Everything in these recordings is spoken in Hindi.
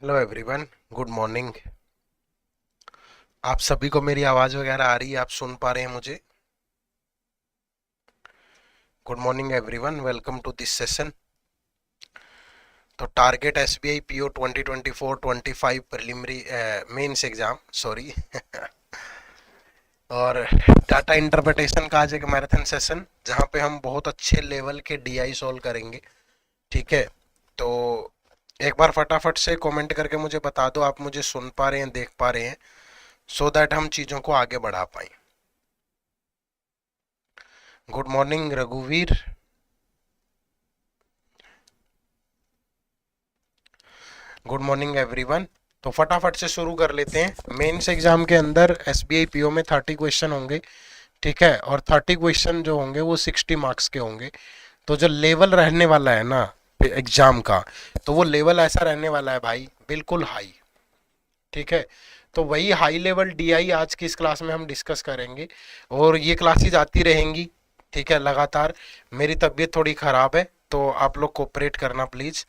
Hello everyone, good morning. आप सभी को मेरी आवाज़ वगैरह आ रही है? आप सुन पा रहे हैं मुझे? Good morning everyone, welcome to this session. तो target SBI PO 2024-25 preliminary mains exam, sorry. और डाटा इंटरप्रिटेशन का आज एक मैराथन सेशन जहां पे हम बहुत अच्छे लेवल के डीआई सॉल्व करेंगे। ठीक है, तो एक बार फटाफट से कमेंट करके मुझे बता दो आप मुझे सुन पा रहे हैं, देख पा रहे हैं, सो दैट हम चीज़ों को आगे बढ़ा पाए। गुड मॉर्निंग रघुवीर। Good morning everyone. तो फटाफट से शुरू कर लेते हैं। मेंस एग्जाम के अंदर एसबीआई पीओ में 30 क्वेश्चन होंगे। ठीक है, और 30 क्वेश्चन जो होंगे वो 60 मार्क्स के होंगे। तो जो लेवल रहने वाला है ना एग्जाम का, तो वो लेवल ऐसा रहने वाला है भाई, बिल्कुल हाई। ठीक है, तो वही हाई लेवल डीआई आज की इस क्लास में हम डिस्कस करेंगे और ये क्लासेज आती रहेंगी। ठीक है, लगातार। मेरी तबीयत थोड़ी ख़राब है तो आप लोग कोऑपरेट करना प्लीज़।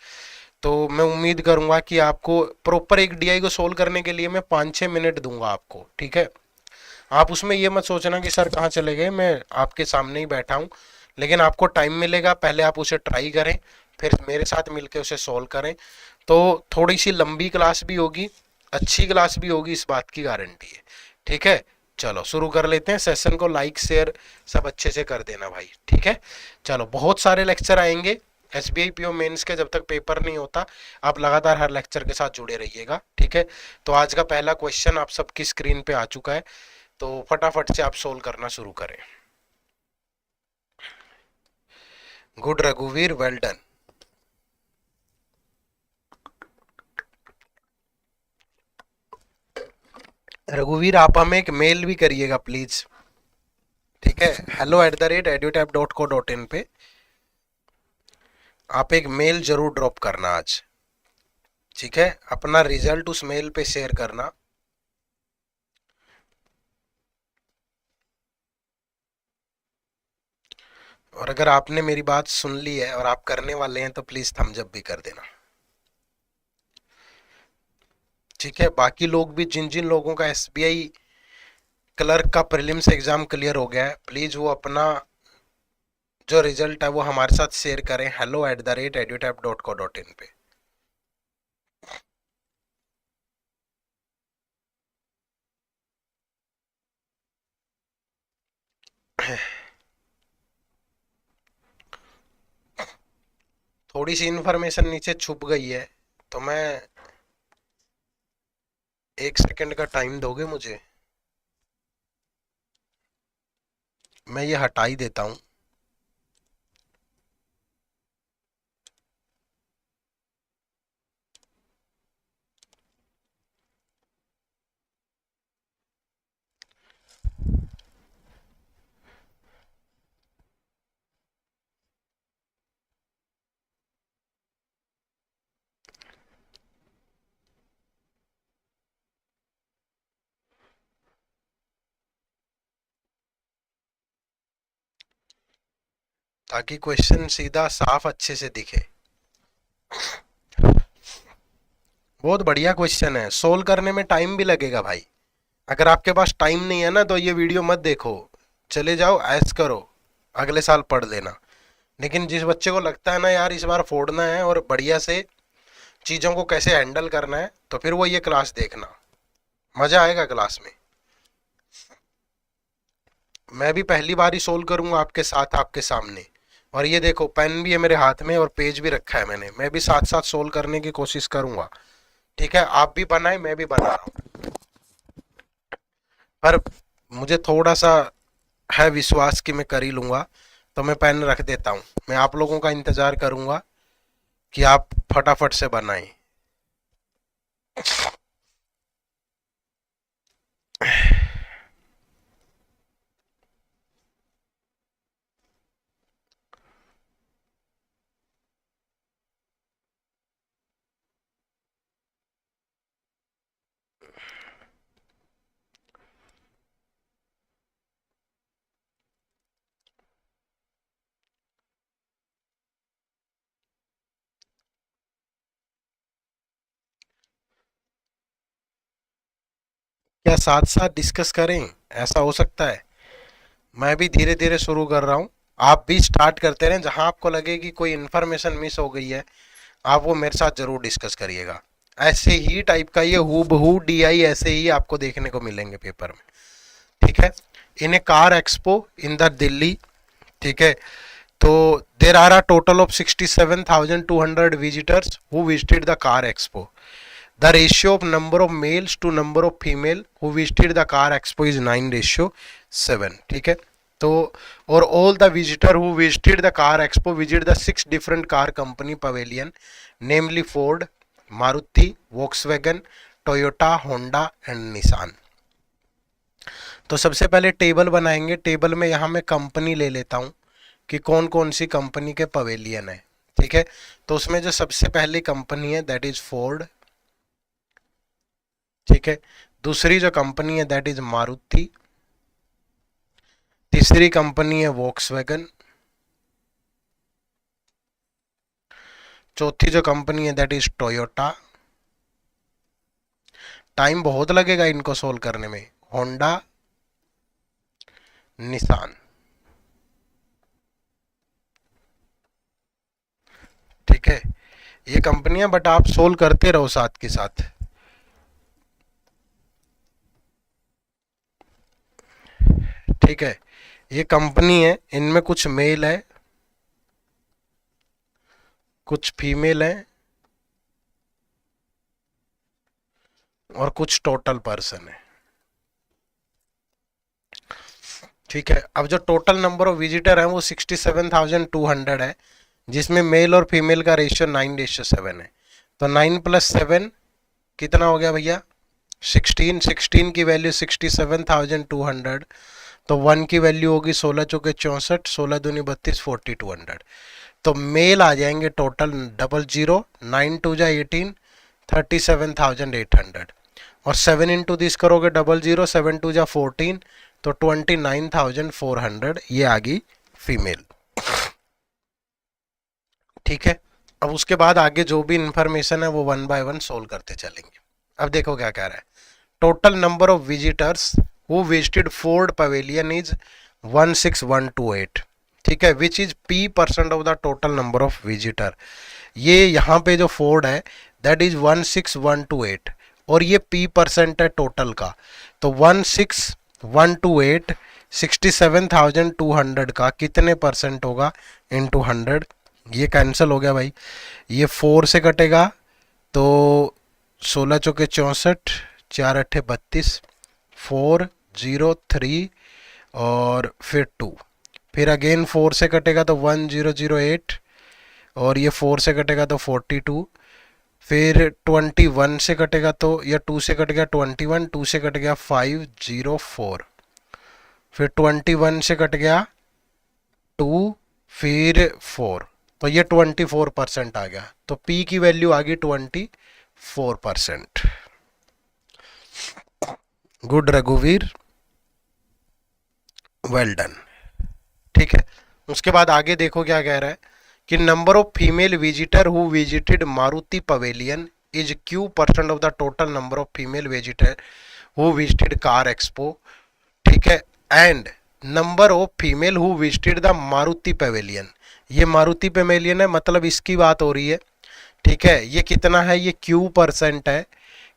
तो मैं उम्मीद करूंगा कि आपको प्रॉपर एक डीआई को सोल्व करने के लिए मैं 5-6 मिनट दूंगा आपको। ठीक है, आप उसमें ये मत सोचना कि सर कहाँ चले गए, मैं आपके सामने ही बैठा हूँ। लेकिन आपको टाइम मिलेगा, पहले आप उसे ट्राई करें, फिर मेरे साथ मिलकर उसे सोल्व करें। तो थोड़ी सी लंबी क्लास भी होगी, अच्छी क्लास भी होगी, इस बात की गारंटी है। ठीक है, चलो शुरू कर लेते हैं। सेशन को लाइक शेयर सब अच्छे से कर देना भाई। ठीक है, चलो। बहुत सारे लेक्चर आएंगे एसबीआई पीओ मेंस के, जब तक पेपर नहीं होता आप लगातार हर लेक्चर के साथ जुड़े रहिएगा। ठीक है, तो आज का पहला क्वेश्चन आप सबकी स्क्रीन पे आ चुका है, तो फटाफट से आप सोल्व करना शुरू करें। गुड रघुवीर, वेल डन। रघुवीर आप हमें एक मेल भी करिएगा प्लीज। ठीक है, hello@edutap.co.in पे आप एक मेल जरूर ड्रॉप करना आज। ठीक है, अपना रिजल्ट उस मेल पे शेयर करना। और अगर आपने मेरी बात सुन ली है और आप करने वाले हैं तो प्लीज थम्स अप भी कर देना। ठीक है, बाकी लोग भी, जिन जिन लोगों का एसबीआई क्लर्क का प्रीलिम्स एग्जाम क्लियर हो गया है, प्लीज वो अपना जो रिजल्ट है वो हमारे साथ शेयर करें hello@edutap.co.in पे। थोड़ी सी इन्फॉर्मेशन नीचे छुप गई है, तो मैं 1 सेकंड का टाइम दोगे मुझे? मैं ये हटा ही देता हूँ। ताकि क्वेश्चन सीधा साफ अच्छे से दिखे। बहुत बढ़िया क्वेश्चन है, सोल्व करने में टाइम भी लगेगा भाई। अगर आपके पास टाइम नहीं है ना तो ये वीडियो मत देखो, चले जाओ ऐश करो, अगले साल पढ़ लेना। लेकिन जिस बच्चे को लगता है ना यार इस बार फोड़ना है और बढ़िया से चीज़ों को कैसे हैंडल करना है, तो फिर वो ये क्लास देखना, मज़ा आएगा क्लास में। मैं भी पहली बार ही सोल्व करूंगा आपके साथ, आपके सामने। और ये देखो पेन भी है मेरे हाथ में और पेज भी रखा है मैंने, मैं भी साथ साथ सोल्व करने की कोशिश करूंगा। ठीक है, आप भी बनाए, मैं भी बना रहा हूँ। पर मुझे थोड़ा सा है विश्वास कि मैं कर ही लूंगा, तो मैं पेन रख देता हूँ। मैं आप लोगों का इंतजार करूंगा कि आप फटाफट से बनाएं। क्या साथ साथ डिस्कस करें? ऐसा हो सकता है? मैं भी धीरे धीरे शुरू कर रहा हूँ, आप भी स्टार्ट करते रहें। जहां आपको लगे कि कोई इन्फॉर्मेशन मिस हो गई है, आप वो मेरे साथ जरूर डिस्कस करिएगा। ऐसे ही टाइप का ये हु बहू DI ऐसे ही आपको देखने को मिलेंगे पेपर में, ठीक है। In a car expo in the Delhi, ठीक है। तो there are a total of 67,200 visitors who visited the car expo. The ratio of number of males to number of female who visited the car expo is 9:7, ठीक है। तो और all the visitor who visited the car expo visited the 6 different car company pavilion, namely Ford, Maruti, Volkswagen, Toyota, Honda and Nissan। तो सबसे पहले टेबल बनाएंगे। टेबल में यहाँ मैं कंपनी ले लेता हूँ कि कौन कौन सी कंपनी के पवेलियन है, ठीक है। तो उसमें जो सबसे पहली कंपनी है दैट इज फोर्ड, ठीक है। दूसरी जो कंपनी है दैट इज मारुति। तीसरी कंपनी है वॉक्सवैगन। चौथी जो कंपनी है दैट इज टोयोटा। टाइम बहुत लगेगा इनको सोल्व करने में। होंडा, निसान, ठीक है। ये कंपनियां, बट आप सोल्व करते रहो साथ के साथ। ठीक है, ये कंपनी है, इनमें कुछ मेल है, कुछ फीमेल है और कुछ टोटल पर्सन है, ठीक है। अब जो टोटल नंबर ऑफ विजिटर है वो 67,200 है, जिसमें मेल और फीमेल का रेशियो 9:7 है। तो 9 + 7 कितना हो गया भैया? 16। 16 की वैल्यू 67,200, तो 1 की वैल्यू होगी 16 चौके 64, 16 दूनी 32, 4200। तो मेल आ जाएंगे टोटल 00, 9 2 जा 18, 37,800। और 7 इंटू दिस करोगे 00, 7 2 जा 14, तो 29,400 ये आ गई फीमेल, ठीक है। अब उसके बाद आगे जो भी इंफॉर्मेशन है वो 1 बाय 1 सोल्व करते चलेंगे। अब देखो क्या कह रहा है। Total number of visitors who visited Ford pavilion is 16,128, ठीक है, which is P% of the total number of visitor. ये यहाँ पे जो फोर्ड है दैट इज 16,128 और ये P% है टोटल का। तो 16,128 67,200 का कितने % होगा इंटू 100। ये कैंसिल हो गया भाई, ये 4 से कटेगा तो 16 चौके 64, 4 8 32, 4 0 3 और फिर 2, फिर अगेन 4 से कटेगा तो 1008 और ये 4 से कटेगा तो 42, फिर 21 से कटेगा तो या 2 से कटेगा 21, 2 से कट गया 504, फिर 21 से कट गया 2, फिर 4, तो ये 24% आ गया। तो P की वैल्यू आ गई 24%। गुड रघुवीर, वेल डन, ठीक है। उसके बाद आगे देखो क्या कह रहा है कि number of female visitor who visited Maruti pavilion is Q% of the total number of female visitor who visited car expo, ठीक है। And number of female who visited the Maruti pavilion, ये मारुति पवेलियन है, मतलब इसकी बात हो रही है, ठीक है। ये कितना है? ये Q% है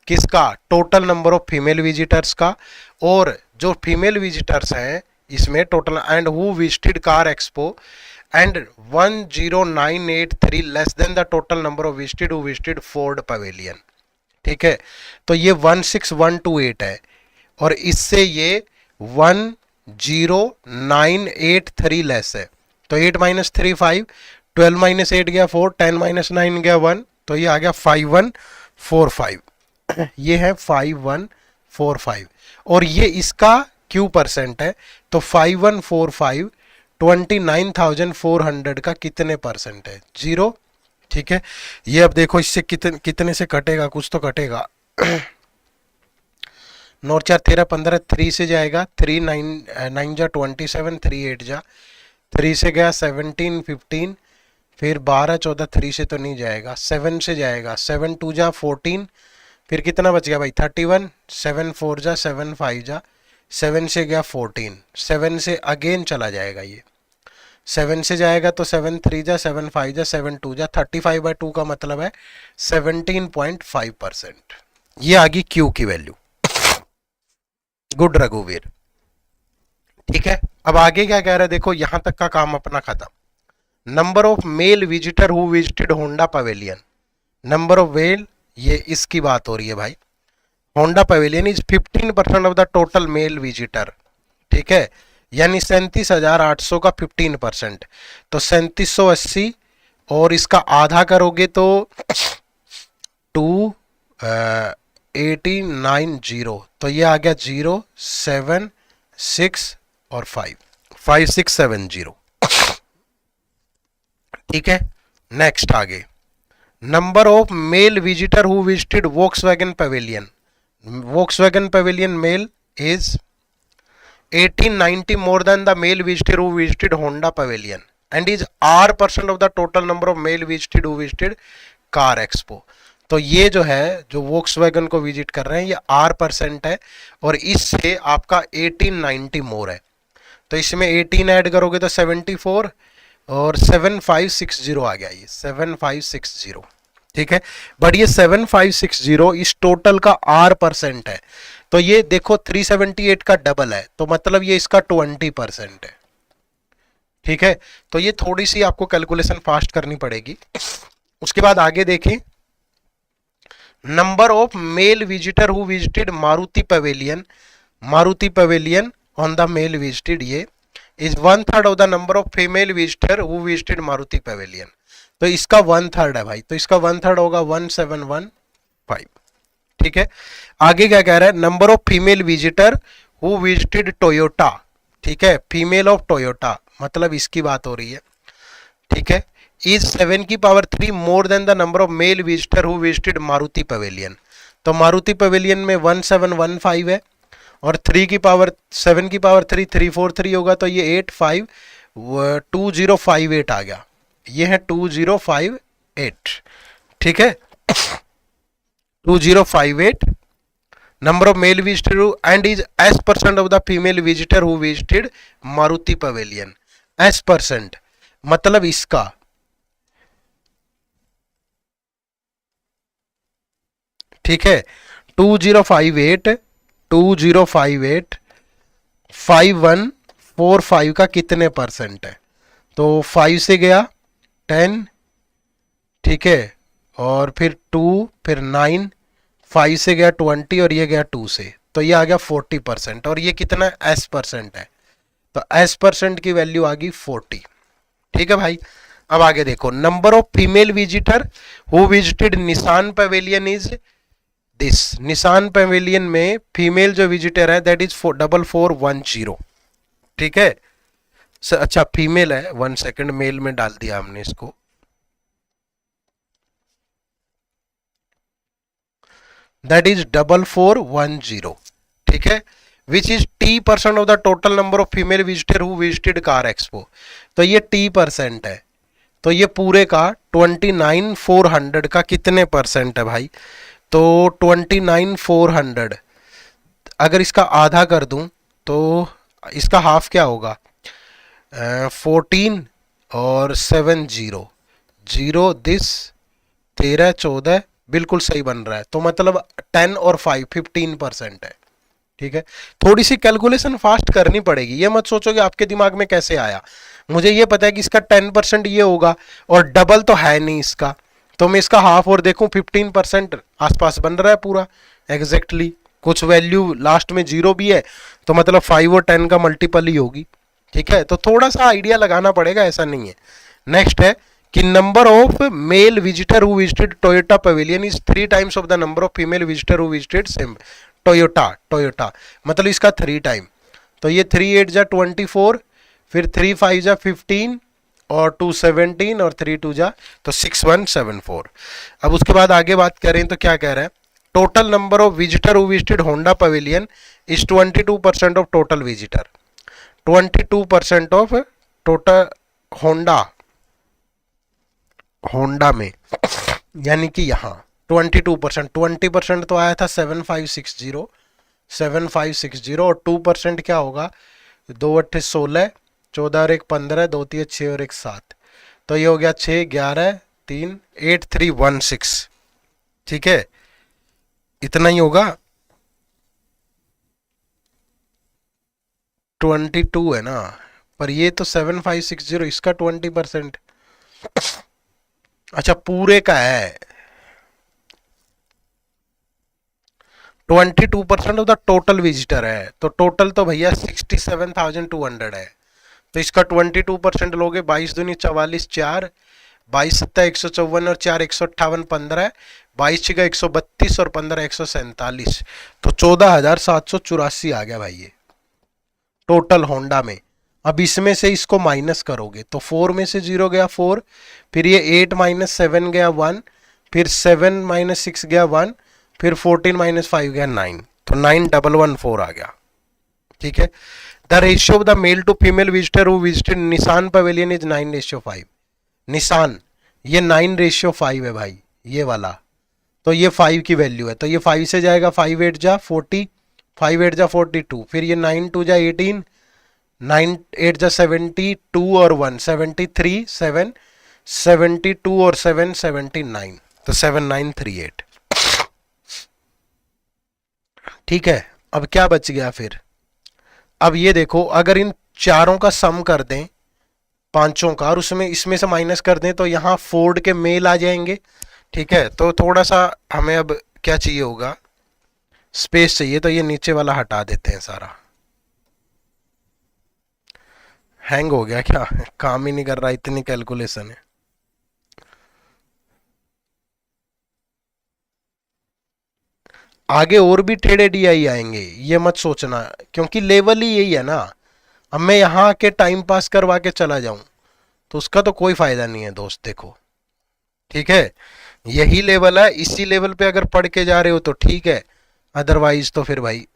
किसका? Total number of female visitors का। और जो फीमेल विजिटर्स हैं इसमें total and who visited car expo and 10983 less than the total number of visited who visited Ford pavilion, ठीक है। तो ये 16,128 है और इससे ये 10983 लेस है, तो 8 - 3 5, 12 - 8 गया 4, 10 - 9 गया 1, तो ये आ गया 5145। ये है 5145 और ये इसका Q% है। तो 5145 29,400 का कितने % है? 0, ठीक है। ये अब देखो इससे कितने से कटेगा, कुछ तो कटेगा। 9 4 13 15, 3 से जाएगा, 3 9 जा 27, 3 8 जा, 3 से गया 17 15, फिर 12 14, 3 से तो नहीं जाएगा, 7 से जाएगा, 7 2 जा 14, फिर कितना बच गया भाई 31, 7 4 जा 7 5 जा 7 से गया 14, 7 से अगेन चला जाएगा, ये 7 से जाएगा तो 7 3 जा 7 5 जा 7 2 जा 35/2 का मतलब है 17.5%। ये आ गई क्यू की वैल्यू। गुड रघुवीर। ठीक है, अब आगे क्या कह रहा है देखो, यहां तक का काम अपना खत्म। Number of male visitor who visited Honda pavilion, number of male, ये इसकी बात हो रही है भाई। Honda pavilion is 15% of the total male visitor. ठीक है, यानी 37,800 का 15%, तो 3780 और इसका आधा करोगे तो 2890, तो ये आ गया 0 7 6 और 5 5670। ठीक है, नेक्स्ट आगे, number of male visitor who visited Volkswagen pavilion, Volkswagen pavilion male is 1890 more than the male visitor who visited Honda Pavilion and is R% of the total number of male visited who visited Car Expo। तो ये जो है, जो वोक्सवैगन को विजिट कर रहे हैं, ये R% है और इससे आपका 1890 मोर है, तो इसमें 18 ऐड करोगे तो 74 और 7560 आ गया, ये 7560। ठीक है, बट ये 7560 इस टोटल का R% है, तो ये देखो 378 का डबल है, तो मतलब ये इसका 20% है। ठीक है, तो ये थोड़ी सी आपको कैलकुलेशन फास्ट करनी पड़ेगी। उसके बाद आगे देखें, number of male visitor who visited Maruti pavilion, Maruti pavilion on the male visited ये is 1/3 of the number of female visitor who visited Maruti pavilion, तो इसका 1/3 है भाई, तो इसका 1/3 होगा 1715। ठीक है, आगे क्या कह रहा है, number of female visitor who visited Toyota. ठीक है, फीमेल ऑफ टोयोटा, मतलब इसकी बात हो रही है। ठीक है, इज 7 की power 3 more than the number of male visitor who visited Maruti pavilion, तो मारुति पवेलियन में 1715 है और 3 की पावर 7 की पावर 3 343 होगा, तो ये 2058 आ गया, ये है 2058। ठीक है, 2058 number of male visitor and is S% of the female visitor who visited Maruti Pavilion, S%, मतलब इसका ठीक है 2058 5145 का कितने परसेंट है, तो 5 से गया 10, ठीक है, और फिर 2, फिर 9, 5 से गया 20 और ये गया 2 से, तो ये आ गया 40%, और ये कितना S% है, तो S% की वैल्यू आ गई 40। ठीक है भाई, अब आगे देखो, number of female visitor who visited Nissan pavilion is this, Nissan pavilion में फीमेल जो विजिटर है दैट इज 4410। ठीक है, अच्छा फीमेल है, 1 सेकंड, मेल में डाल दिया हमने इसको, that is 4410। ठीक है, which is T% of the total number of female visitor who visited car expo, तो ये T% है, तो ये पूरे का 29,400 का कितने परसेंट है भाई, तो 29,400 अगर इसका आधा कर दूं तो इसका हाफ क्या होगा, 14 और 7 0 दिस 13 14 बिल्कुल सही बन रहा है, तो मतलब 10 और 5 15% है। ठीक है, थोड़ी सी कैलकुलेशन फास्ट करनी पड़ेगी, ये मत सोचो कि आपके दिमाग में कैसे आया, मुझे ये पता है कि इसका 10% ये होगा और डबल तो है नहीं इसका, तो मैं इसका हाफ और देखूं 15% आसपास बन रहा है पूरा एग्जैक्टली, कुछ वैल्यू लास्ट में 0 भी है, तो मतलब 5 और 10 का मल्टीपल ही होगी। ठीक है, तो थोड़ा सा आइडिया लगाना पड़ेगा, ऐसा नहीं है। नेक्स्ट है कि number of male visitor who visited Toyota pavilion is 3 times of the number of female visitor who visited same Toyota, मतलब इसका 3 टाइम, तो ये 3 8 जा 24, फिर 3 5 जा 15 और 2 17 और 3 2 जा तो 6174। अब उसके बाद आगे बात करें तो क्या कह रहा है, total number of visitor who visited Honda pavilion is 22% of total visitor, 22% of total Honda में, यानी कि यहाँ 22%, 20% तो आया था 7560 और 2% क्या होगा, 2 8 16, 14 और 1 15, 2 3 6 और 1 7, तो ये हो गया 6 11 3 8316। ठीक है, इतना ही होगा। 22 है ना, पर ये तो 7560, इसका 20%। अच्छा पूरे का है, 22% ऑफ द टोटल विजिटर है, तो टोटल तो भैया 67,200 है, तो इसका 22% लोगे, 22 दूनी 44, 4 22 सत्ता 154 और 4 158 15, 22 छिका 132 और 15 147, तो 14,784 आ गया भाई ये टोटल होंडा में। अब इसमें से इसको माइनस करोगे तो 4 में से 0 गया 4, फिर ये 8 माइनस 7 गया 1, फिर 7 माइनस 6 गया 1, फिर 14 माइनस 5 गया 9, तो 9114 आ गया। ठीक है, the ratio of the male to female visitor who visited Nissan pavilion is 9:5। Nissan ये 9:5 है भाई, ये वाला, तो ये 5 की वैल्यू है, तो ये 5 से जाएगा, 5 8 जा 40, 5 8 जा 42, फिर ये 9 2 जा 18, 9 8 जा 72 और 1 73, 7 72 और 7 79, तो 7938। ठीक है, अब क्या बच गया फिर, अब ये देखो, अगर इन चारों का सम कर दें, पांचों का, और उसमें इसमें से माइनस कर दें, तो यहाँ फोर्ड के मेल आ जाएंगे। ठीक है, तो थोड़ा सा हमें अब क्या चाहिए होगा, स्पेस चाहिए, तो ये नीचे वाला हटा देते हैं सारा। हैंग हो गया क्या, काम ही नहीं कर रहा, इतनी कैलकुलेशन है। आगे और भी टेढ़े डीआई आएंगे, ये मत सोचना, क्योंकि लेवल ही यही है ना। अब मैं यहाँ आके टाइम पास करवा के चला जाऊं तो उसका तो कोई फायदा नहीं है दोस्त, देखो। ठीक है, यही लेवल है, इसी लेवल पे अगर पढ़ के जा रहे हो तो ठीक है, अदरवाइज तो फिर भाई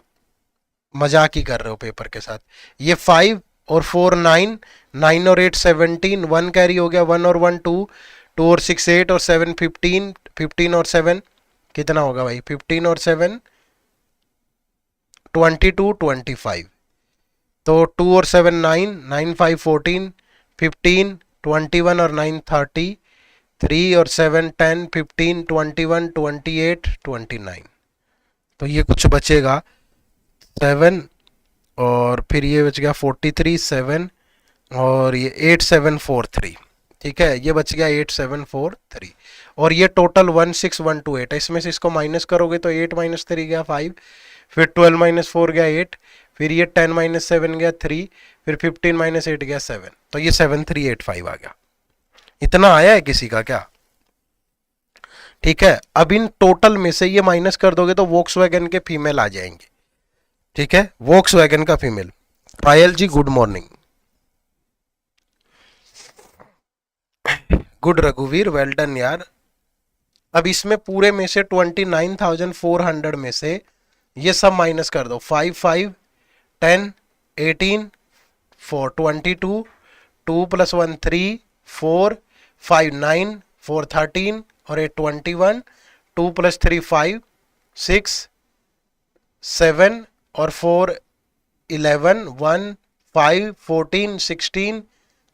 मजाक ही कर रहे हो पेपर के साथ। ये 5 और 4 9, 9 और 8 17, 1 कैरी हो गया, 1 और 1 2, 2 और 6 8 और 7 15, 15 और 7 कितना होगा भाई, 15 और 7 22 25, तो 2 और 7 9, 9 5 14, 15 21 और 9 30, 3 और 7 10 15 21 28 29, तो ये कुछ बचेगा 7, और फिर ये बच गया 43 7, और ये 8743। ठीक है, ये बच गया 8743, और ये टोटल 16128 है। इसमें से इसको माइनस करोगे तो 8 माइनस 3 गया 5, फिर 12 माइनस 4 गया 8, फिर ये 10 माइनस 7 गया 3, फिर 15 माइनस 8 गया 7, तो ये 7385 आ गया। इतना आया है किसी का क्या? ठीक है, अब इन टोटल में से ये माइनस कर दोगे तो वोक्सवैगन के फीमेल आ जाएंगे। ठीक है, वोक्सवैगन का फीमेल। पायल जी गुड मॉर्निंग। गुड रघुवीर, वेल डन यार। अब इसमें पूरे में से 29,400 में से ये सब माइनस कर दो, 5 5 10 18 4 22, 2 + 1 3 4 5 9 4 13 और 8 21, 2 + 3 5 6 7 और 4 11 1 5 14 16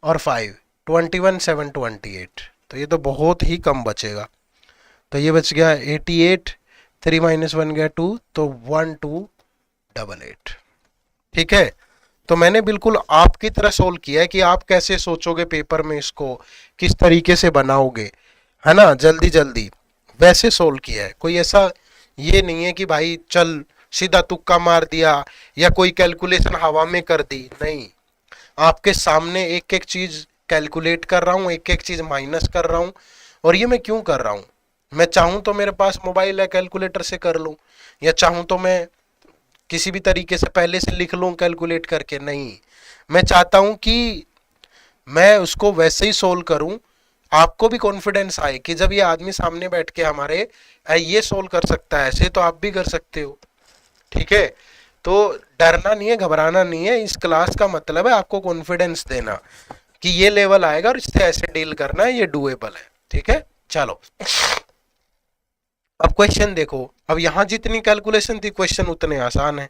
और 5 21 7 28, तो ये तो बहुत ही कम बचेगा। तो ये बच गया 88, 3 - 1 गया 2, तो 1288। ठीक है, तो मैंने बिल्कुल आपकी तरह सोल्व किया है कि आप कैसे सोचोगे पेपर में, इसको किस तरीके से बनाओगे, है ना, जल्दी जल्दी वैसे सोल्व किया है। कोई ऐसा ये नहीं है कि भाई चल सीधा तुक्का मार दिया या कोई कैलकुलेशन हवा में कर दी, नहीं, आपके सामने एक एक चीज कैलकुलेट कर रहा हूँ, एक एक चीज माइनस कर रहा हूँ। और ये मैं क्यों कर रहा हूँ, मैं चाहूँ तो मेरे पास मोबाइल है, कैलकुलेटर से कर लूँ, या चाहूँ तो मैं किसी भी तरीके से पहले से लिख लूँ कैलकुलेट करके, नहीं, मैं चाहता हूँ कि मैं उसको वैसे ही सोल्व करूँ, आपको भी कॉन्फिडेंस आए कि जब ये आदमी सामने बैठ के हमारे ये सोल्व कर सकता है, ऐसे तो आप भी कर सकते हो। ठीक है, तो डरना नहीं है, घबराना नहीं है, इस क्लास का मतलब है आपको कॉन्फिडेंस देना कि ये लेवल आएगा और इससे ऐसे डील करना है, ये डूएबल है। ठीक है, चलो अब क्वेश्चन देखो, अब यहां जितनी कैलकुलेशन थी क्वेश्चन उतने आसान है।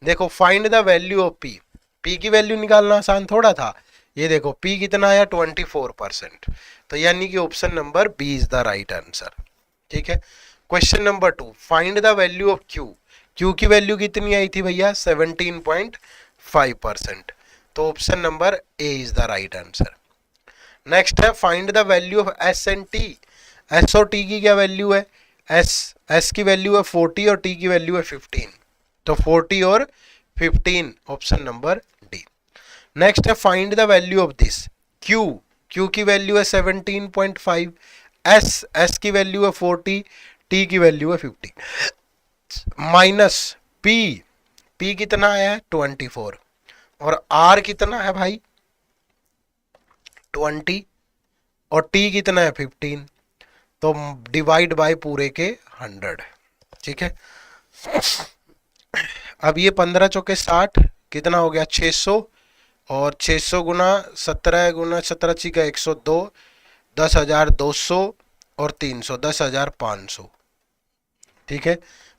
देखो find the value of P, P की वैल्यू निकालना आसान थोड़ा था। ये देखो पी कितना आया 24%, तो यानी कि option number B is the right answer. ठीक है। Question number 2, find the value of Q, Q की वैल्यू कितनी आई थी भैया 17.5%, तो option number A is the right answer. Next है find the value of S and T, S और टी की क्या वैल्यू है, एस की वैल्यू है 40 और टी की वैल्यू है 15, तो 40 और 15 ऑप्शन नंबर डी। नेक्स्ट है find the value of this Q, Q की वैल्यू है 17.5, एस की वैल्यू है 40, टी की वैल्यू है 50, माइनस पी, पी कितना है 24 और आर कितना है भाई 20 और टी कितना है 15, तो डिवाइड बाय पूरे के 100। ठीक है। अब ये 15 चौके 60 कितना हो गया 600, और 600 गुना 17 गुना 17 का 102, 10,200 और 300, 10,500। ठीक है।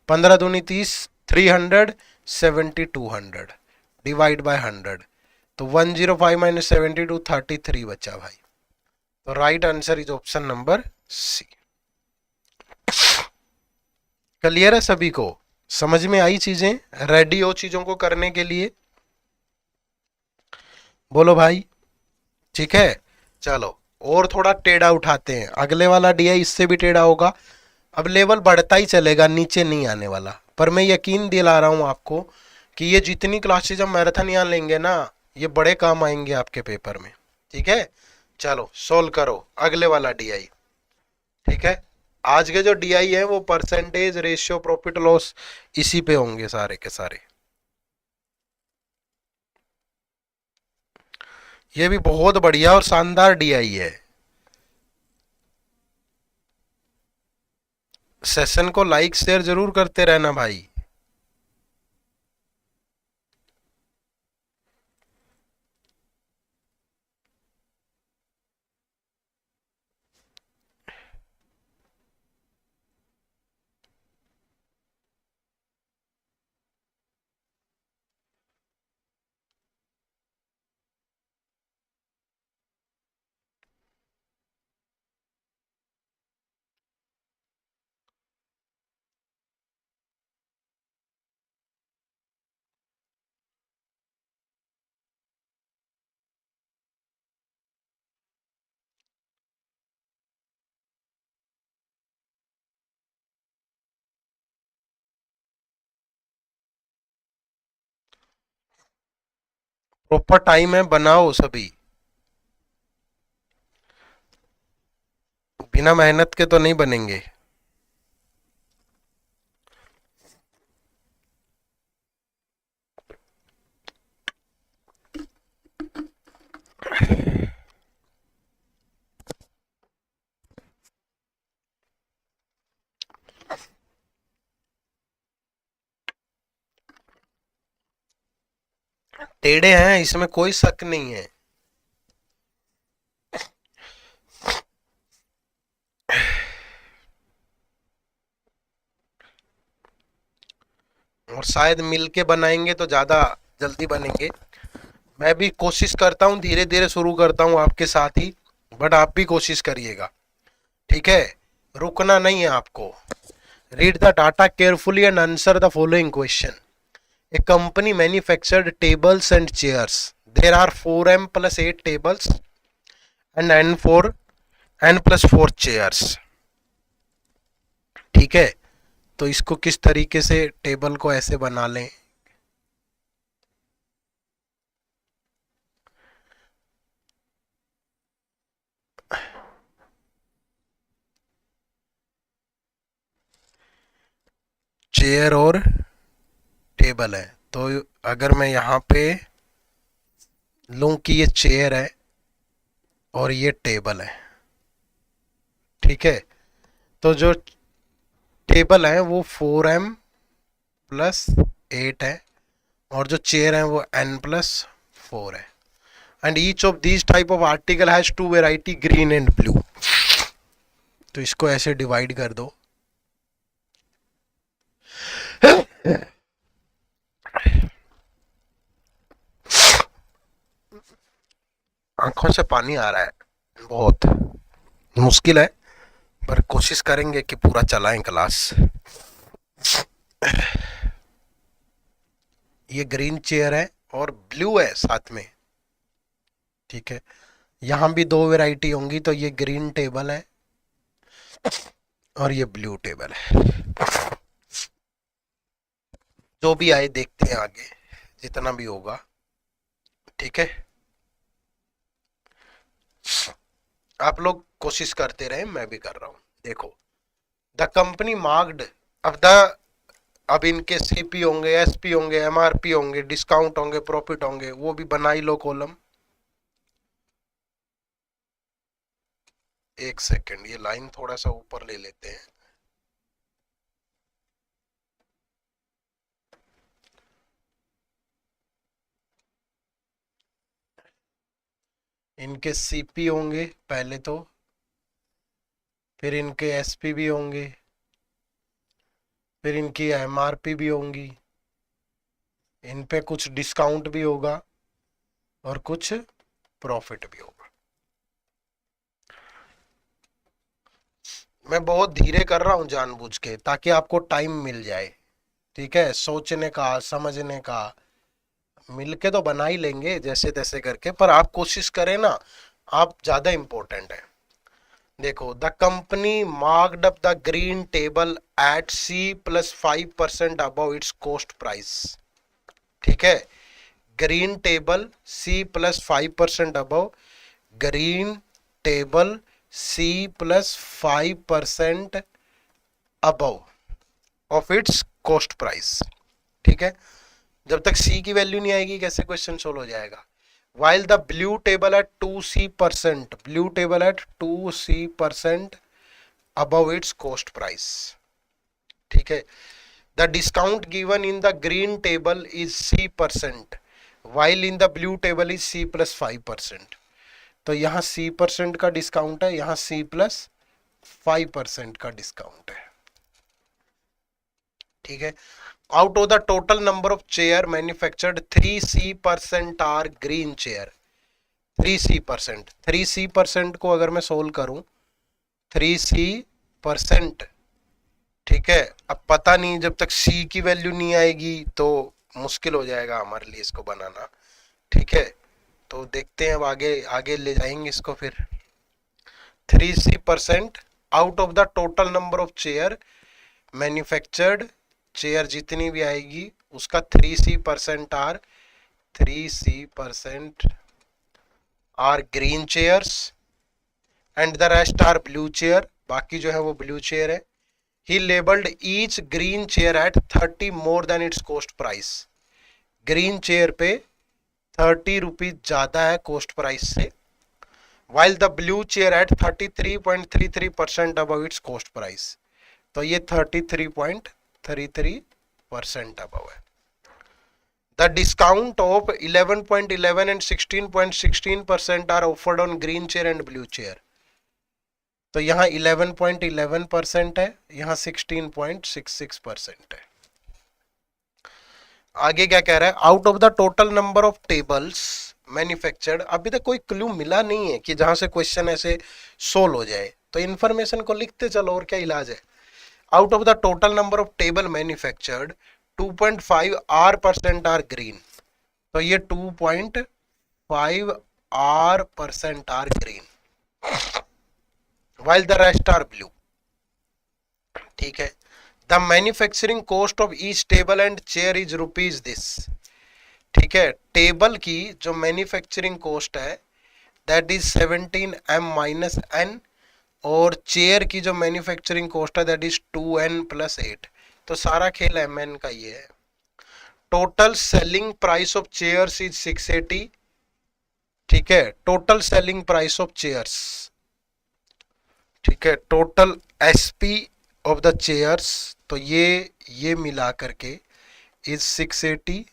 15 दूनी 30, 300, 7200 डिवाइड बाय 100, तो 105 माइनस 72 33 बचा भाई। तो right answer is option number C. Clear है सभी को, समझ में आई चीजें, रेडी हो चीजों को करने के लिए, बोलो भाई। ठीक है। चलो और थोड़ा टेढ़ा उठाते हैं, अगले वाला डीआई इससे भी टेढ़ा होगा। अब लेवल बढ़ता ही चलेगा, नीचे नहीं आने वाला, पर मैं यकीन दिला रहा हूं आपको कि ये जितनी क्लासेज हम मैराथन यहाँ लेंगे ना, ये बड़े काम आएंगे आपके पेपर में। ठीक है। चलो सोल्व करो अगले वाला डीआई। ठीक है। आज के जो डीआई है वो परसेंटेज, रेशियो, प्रॉफिट लॉस इसी पे होंगे सारे के सारे। ये भी बहुत बढ़िया और शानदार डीआई है। सेशन को लाइक शेयर जरूर करते रहना भाई। प्रॉपर टाइम है, बनाओ सभी, बिना मेहनत के तो नहीं बनेंगे। टेढ़े हैं इसमें कोई शक नहीं है। और शायद मिलके बनाएंगे तो ज्यादा जल्दी बनेंगे। मैं भी कोशिश करता हूँ, धीरे धीरे शुरू करता हूँ आपके साथ ही, बट आप भी कोशिश करिएगा। ठीक है। रुकना नहीं है आपको। Read the data carefully and answer the following question. A company manufactured tables and chairs, there are 4m plus 8 tables and n plus 4 chairs। ठीक है। तो इसको किस तरीके से टेबल को ऐसे बना लें, चेयर और टेबल है, तो अगर मैं यहाँ पे लूं कि ये चेयर है और ये टेबल है, ठीक है, तो जो टेबल है वो 4m plus 8 है और जो चेयर है वो n plus 4 है। And each of these type of article has two variety green and blue. तो इसको ऐसे डिवाइड कर दो, आंखों से पानी आ रहा है, बहुत मुश्किल है, पर कोशिश करेंगे कि पूरा चलाएं क्लास। ये ग्रीन चेयर है और ब्लू है साथ में, ठीक है। यहां भी दो वैरायटी होंगी, तो ये ग्रीन टेबल है और ये ब्लू टेबल है। जो भी आए देखते हैं आगे, जितना भी होगा, ठीक है। आप लोग कोशिश करते रहे, मैं भी कर रहा हूं। देखो, द कंपनी मार्क्ड, अब इनके सीपी होंगे, एसपी होंगे, एमआरपी होंगे, डिस्काउंट होंगे, प्रॉफिट होंगे, वो भी बनाई लो कॉलम। एक सेकंड, ये लाइन थोड़ा सा ऊपर ले लेते हैं। इनके सीपी होंगे पहले तो, फिर इनके एसपी भी होंगे, फिर इनकी एमआरपी भी होंगी, इन पे कुछ डिस्काउंट भी होगा और कुछ प्रॉफिट भी होगा। मैं बहुत धीरे कर रहा हूं जानबूझ के, ताकि आपको टाइम मिल जाए, ठीक है, सोचने का, समझने का। मिलके तो बना ही लेंगे जैसे तैसे करके, पर आप कोशिश करें ना, आप ज्यादा इंपॉर्टेंट है। देखो, the company marked up the green table at C+5% above its cost price, ठीक है। Green table C+5% above, green table C+5% above of its cost price, ठीक है। जब तक C की वैल्यू नहीं आएगी कैसे क्वेश्चन सोल्व हो जाएगा। While the blue table at 2C%, blue table at 2C% above its cost price, ठीक है। The discount given in the green table is C%, while in the blue table is C+5%. तो यहाँ C% का डिस्काउंट है, यहाँ C+5% का डिस्काउंट है, ठीक है। Out of the total number of chair manufactured, 3C% are green chair. 3C% को अगर मैं सोल्व करूं, 3C%, ठीक है। अब पता नहीं, जब तक C की वैल्यू नहीं आएगी तो मुश्किल हो जाएगा हमारे लिए इसको बनाना, ठीक है। तो देखते हैं, अब आगे आगे ले जाएंगे इसको फिर। 3C% out of the total number of chair manufactured, chair जितनी भी आएगी उसका 3C% are green chairs and the rest are blue chair, बाकी जो है वो ब्लू चेयर है। He labelled each green chair at 30 more than its cost price, green chair पे 30 रुपीज ज्यादा है कॉस्ट प्राइस से। While the blue chair at 33.33% above its cost price, तो ये 33.33% अबव है। The discount of 11.11 and 16.16% are offered on green chair and blue chair. तो यहाँ 11.11% है, यहाँ 16.66% है। आगे क्या कह रहा है, out of the total number of tables manufactured. अभी तक कोई क्लू मिला नहीं है कि जहां से क्वेश्चन ऐसे सोल्व हो जाए, तो इन्फॉर्मेशन को लिखते चलो, और क्या इलाज है। Out of the total number of table manufactured, 2.5% are green, तो ये 2.5% are green, while the rest are blue, ठीक है। The manufacturing cost of each table and chair is rupees this, ठीक है। टेबल की जो मैन्युफैक्चरिंग कॉस्ट है दैट इज 17M-N, और चेयर की जो मैन्युफैक्चरिंग कॉस्ट है दैट इज 2N+8, तो सारा खेल MN का ये है। Total selling price of chairs is 680, ठीक है। Total selling price of chairs, ठीक है। Total SP of the chairs, तो ये मिला करके is 680,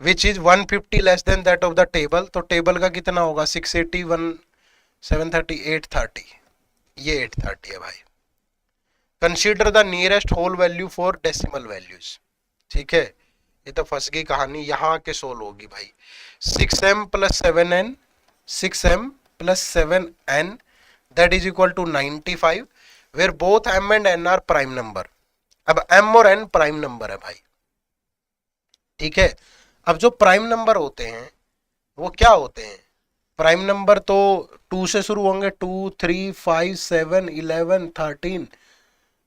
which is 150 less than that of the table. तो टेबल का कितना होगा, 680 730 830, ये 830 है भाई, consider the nearest whole value for decimal values. ठीक है, ये तो फंस गई कहानी, यहाँ के सोल्व होगी भाई। 6m plus 7n, 6m plus 7n that is equal to 95 where both m and n are prime number. अब m और n प्राइम नंबर है भाई। ठीक है, अब जो प्राइम नंबर होते हैं वो क्या होते हैं? प्राइम नंबर तो 2 से शुरू होंगे, 2, 3, 5, 7, 11, 13,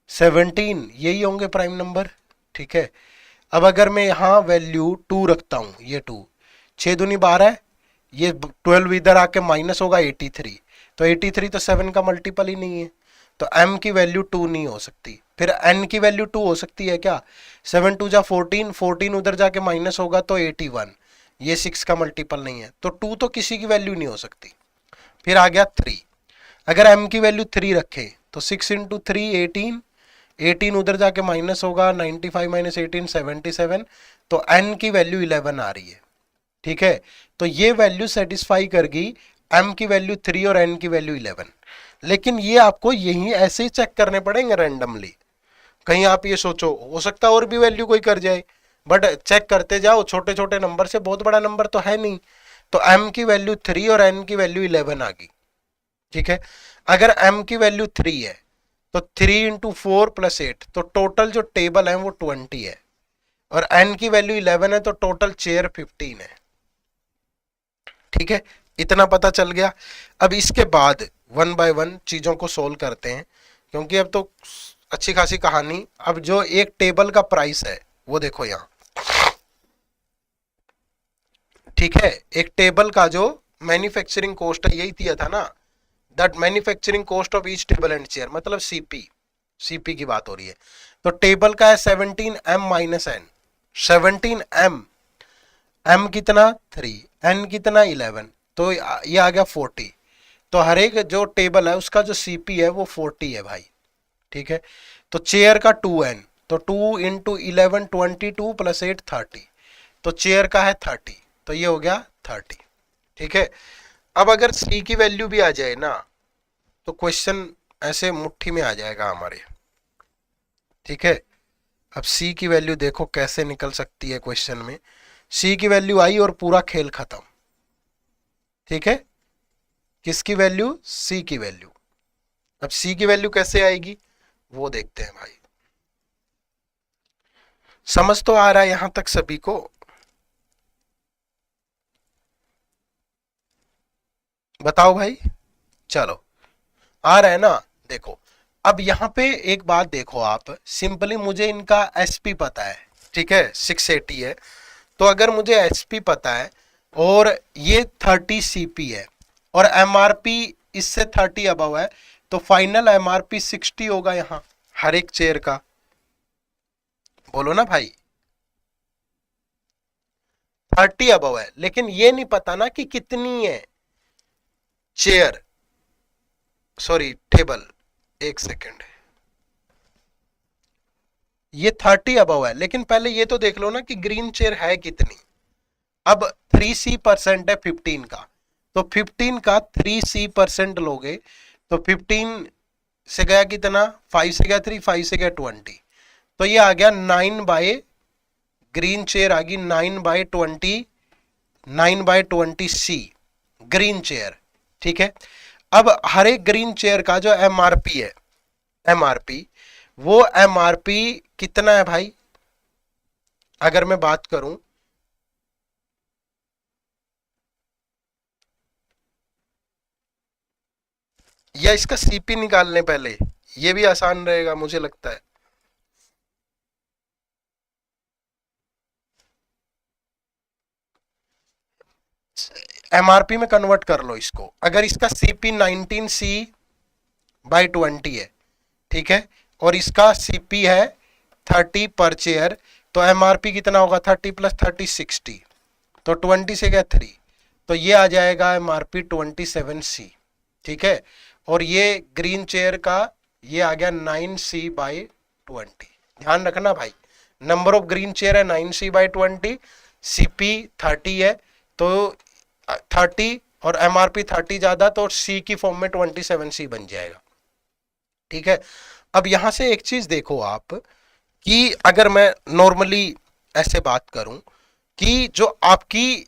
17, यही होंगे प्राइम नंबर। ठीक है, अब अगर मैं यहाँ वैल्यू 2 रखता हूँ, ये 2, 6 दूनी 12, ये 12 इधर आके माइनस होगा 83, तो 83 तो 7 का मल्टीपल ही नहीं है, तो m की वैल्यू 2 नहीं हो सकती। फिर n की वैल्यू 2 हो सकती है क्या? 7 2 जा 14, 14 उधर जाके माइनस होगा तो 81, ये 6 का मल्टीपल नहीं है, तो 2 तो किसी की वैल्यू नहीं हो सकती। फिर आ गया 3, अगर m की वैल्यू 3 रखे तो 6 इंटू 3 18, 18 उधर जाके माइनस होगा 95 माइनस 18 77, तो n की वैल्यू 11 आ रही है। ठीक है, तो ये वैल्यू सेटिस्फाई करगी m की वैल्यू 3 और n की वैल्यू 11। लेकिन ये आपको यही ऐसे ही चेक करने पड़ेंगे रैंडमली। कहीं आप ये सोचो हो सकता है और भी वैल्यू कोई कर जाए, बट चेक करते जाओ, छोटे छोटे नंबर से बहुत बड़ा नंबर तो है नहीं। तो m की वैल्यू 3 और n की वैल्यू 11 आ गई। ठीक है, अगर m की वैल्यू 3 है तो 3 इंटू 4 प्लस 8, तो टोटल जो टेबल है वो 20 है, और n की वैल्यू 11 है तो टोटल चेयर 15 है। ठीक है, इतना पता चल गया। अब इसके बाद 1 बाय 1 चीजों को सोल्व करते हैं, क्योंकि अब तो अच्छी खासी कहानी। अब जो एक टेबल का प्राइस है वो देखो यहाँ। ठीक है, एक टेबल का जो मैन्युफैक्चरिंग कॉस्ट है, यही दिया था ना, that manufacturing cost of each table and chair, मतलब सीपी की बात हो रही है। तो टेबल का है 17m minus n, 17m, m कितना 3, n कितना 11, तो ये आ गया 40। तो हर एक जो टेबल है उसका जो सीपी है वो 40 है भाई। ठीक है, तो चेयर का 2n, तो 2 इंटू 11 22 प्लस 8 30, तो चेयर का है 30, तो ये हो गया 30। ठीक है, अब अगर सी की वैल्यू भी आ जाए ना तो क्वेश्चन ऐसे मुट्ठी में आ जाएगा हमारे। ठीक है, अब सी की वैल्यू देखो कैसे निकल सकती है क्वेश्चन में। सी की वैल्यू आई और पूरा खेल खत्म। ठीक है, किसकी वैल्यू? सी की वैल्यू। अब सी की वैल्यू कैसे आएगी वो देखते हैं भाई। समझ तो आ रहा है यहां तक सभी को? बताओ भाई, चलो आ रहा है ना? देखो, अब यहां पे एक बात देखो आप, सिंपली मुझे इनका एसपी पता है। ठीक है, 680 है, तो अगर मुझे एसपी पता है और ये 30 सीपी है और एमआरपी इससे 30 अबव है, तो फाइनल एमआरपी 60 होगा यहां हर एक चेयर का। बोलो ना भाई, 30 अबव है, लेकिन ये नहीं पता ना कि कितनी है चेयर, सॉरी टेबल, एक सेकेंड, ये 30 अबव है, लेकिन पहले ये तो देख लो ना कि ग्रीन चेयर है कितनी। अब 3C% है 15 का, तो 15 का 3C% लोगे तो 15 से गया कितना, 5 से गया 3, 5 से गया 20, तो ये आ गया 9 बाय, ग्रीन चेयर आ गई 9/20, 9/20 ग्रीन चेयर। ठीक है, अब हर एक ग्रीन चेयर का जो एमआरपी है, एमआरपी, वो एमआरपी कितना है भाई? अगर मैं बात करूं, या इसका सीपी निकालने पहले, ये भी आसान रहेगा मुझे लगता है। एमआरपी में कन्वर्ट कर लो इसको। अगर इसका सीपी 19C/20 है, ठीक है, और इसका सीपी है 30 पर चेयर, तो एमआरपी कितना होगा? 30 प्लस 30 60, तो 20 से गया 3, तो ये आ जाएगा एमआरपी 27C। ठीक है, और ये ग्रीन चेयर का ये आ गया 9C/20। ध्यान रखना भाई, नंबर ऑफ ग्रीन चेयर है 9C/20, सीपी 30 है, तो 30 और एमआरपी 30 ज्यादा, तो सी की फॉर्म में 27C बन जाएगा। ठीक है, अब यहां से एक चीज देखो आप कि अगर मैं नॉर्मली ऐसे बात करूं कि जो आपकी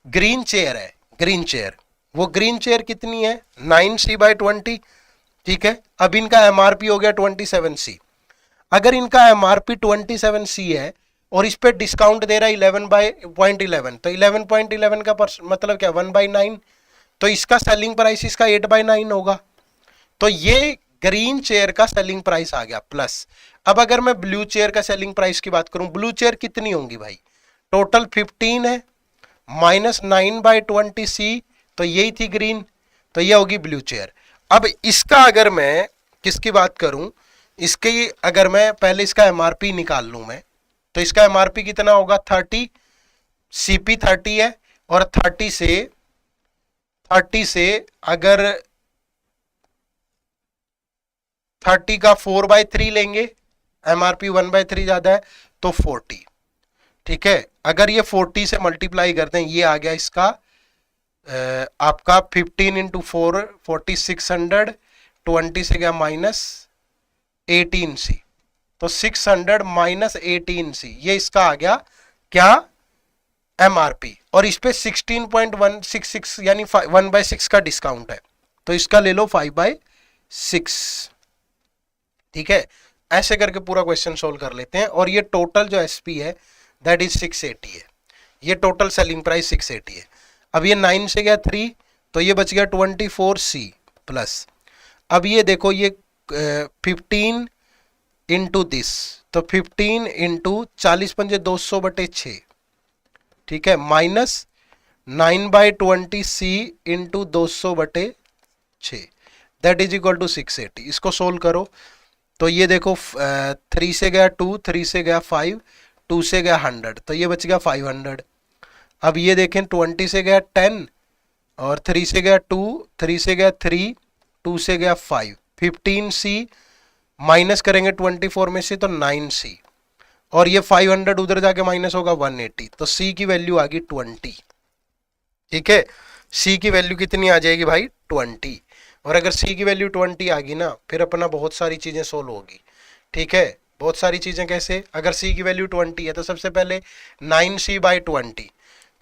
ग्रीन चेयर है, ग्रीन चेयर, वो ग्रीन चेयर कितनी है 9C/20, ठीक है। अब इनका एमआरपी हो गया 27C। अगर इनका एमआरपी 27C है और इस पे डिस्काउंट दे रहा है 11/11, तो 11.11 का मतलब क्या 1/9, तो इसका सेलिंग प्राइस इसका 8/9 होगा। तो ये ग्रीन चेयर का सेलिंग प्राइस आ गया प्लस। अब अगर मैं ब्लू चेयर का सेलिंग प्राइस की बात करूं, ब्लू चेयर कितनी होंगी भाई, टोटल 15 है, माइनस 9/20C, तो यही थी ग्रीन, तो ये होगी ब्लू चेयर। अब इसका अगर मैं किसकी बात करूं, इसकी अगर मैं पहले इसका एमआरपी निकाल लूं मैं, तो इसका एमआरपी कितना होगा 30, सीपी 30 है, और 30 से अगर 30 का 4/3 लेंगे, एमआरपी 1/3 ज्यादा है, तो 40, ठीक है। अगर ये 40 से मल्टीप्लाई करते हैं, ये आ गया इसका आपका 15 इंटू 4 4600, 20 से गया -18C, तो 600 -18C, ये इसका आ गया क्या एमआरपी, और इस पे 16.166 यानी 1/6 का डिस्काउंट है, तो इसका ले लो 5/6, ठीक है। ऐसे करके पूरा क्वेश्चन सोल्व कर लेते हैं। और ये टोटल जो एसपी है दैट इज 680 है, ये टोटल सेलिंग प्राइस 680 है। अब ये 9 से गया 3, तो ये बच गया 24C प्लस। अब ये देखो ये 15 इंटू दिस, तो 15 इंटू 40×5 200/6, ठीक है, minus 9/20C into 200/6, that is equal to 680। इसको सोल्व करो तो ये देखो 3 से गया 2, 3 से गया 5, 2 से गया 100, तो ये बच गया 500। अब ये देखें 20 से गया 10, और 3 से गया 2, 3 से गया 3, 2 से गया 5, 15C माइनस करेंगे 24 में से तो 9C, और ये 500 उधर जाके माइनस होगा 180, तो C की वैल्यू आ गई 20, ठीक है। C की वैल्यू कितनी आ जाएगी भाई 20, और अगर C की वैल्यू 20 आ गई ना, फिर अपना बहुत सारी चीजें सोल्व होगी, ठीक है। बहुत सारी चीजें कैसे, अगर C की वैल्यू 20 है तो सबसे पहले 9C/20,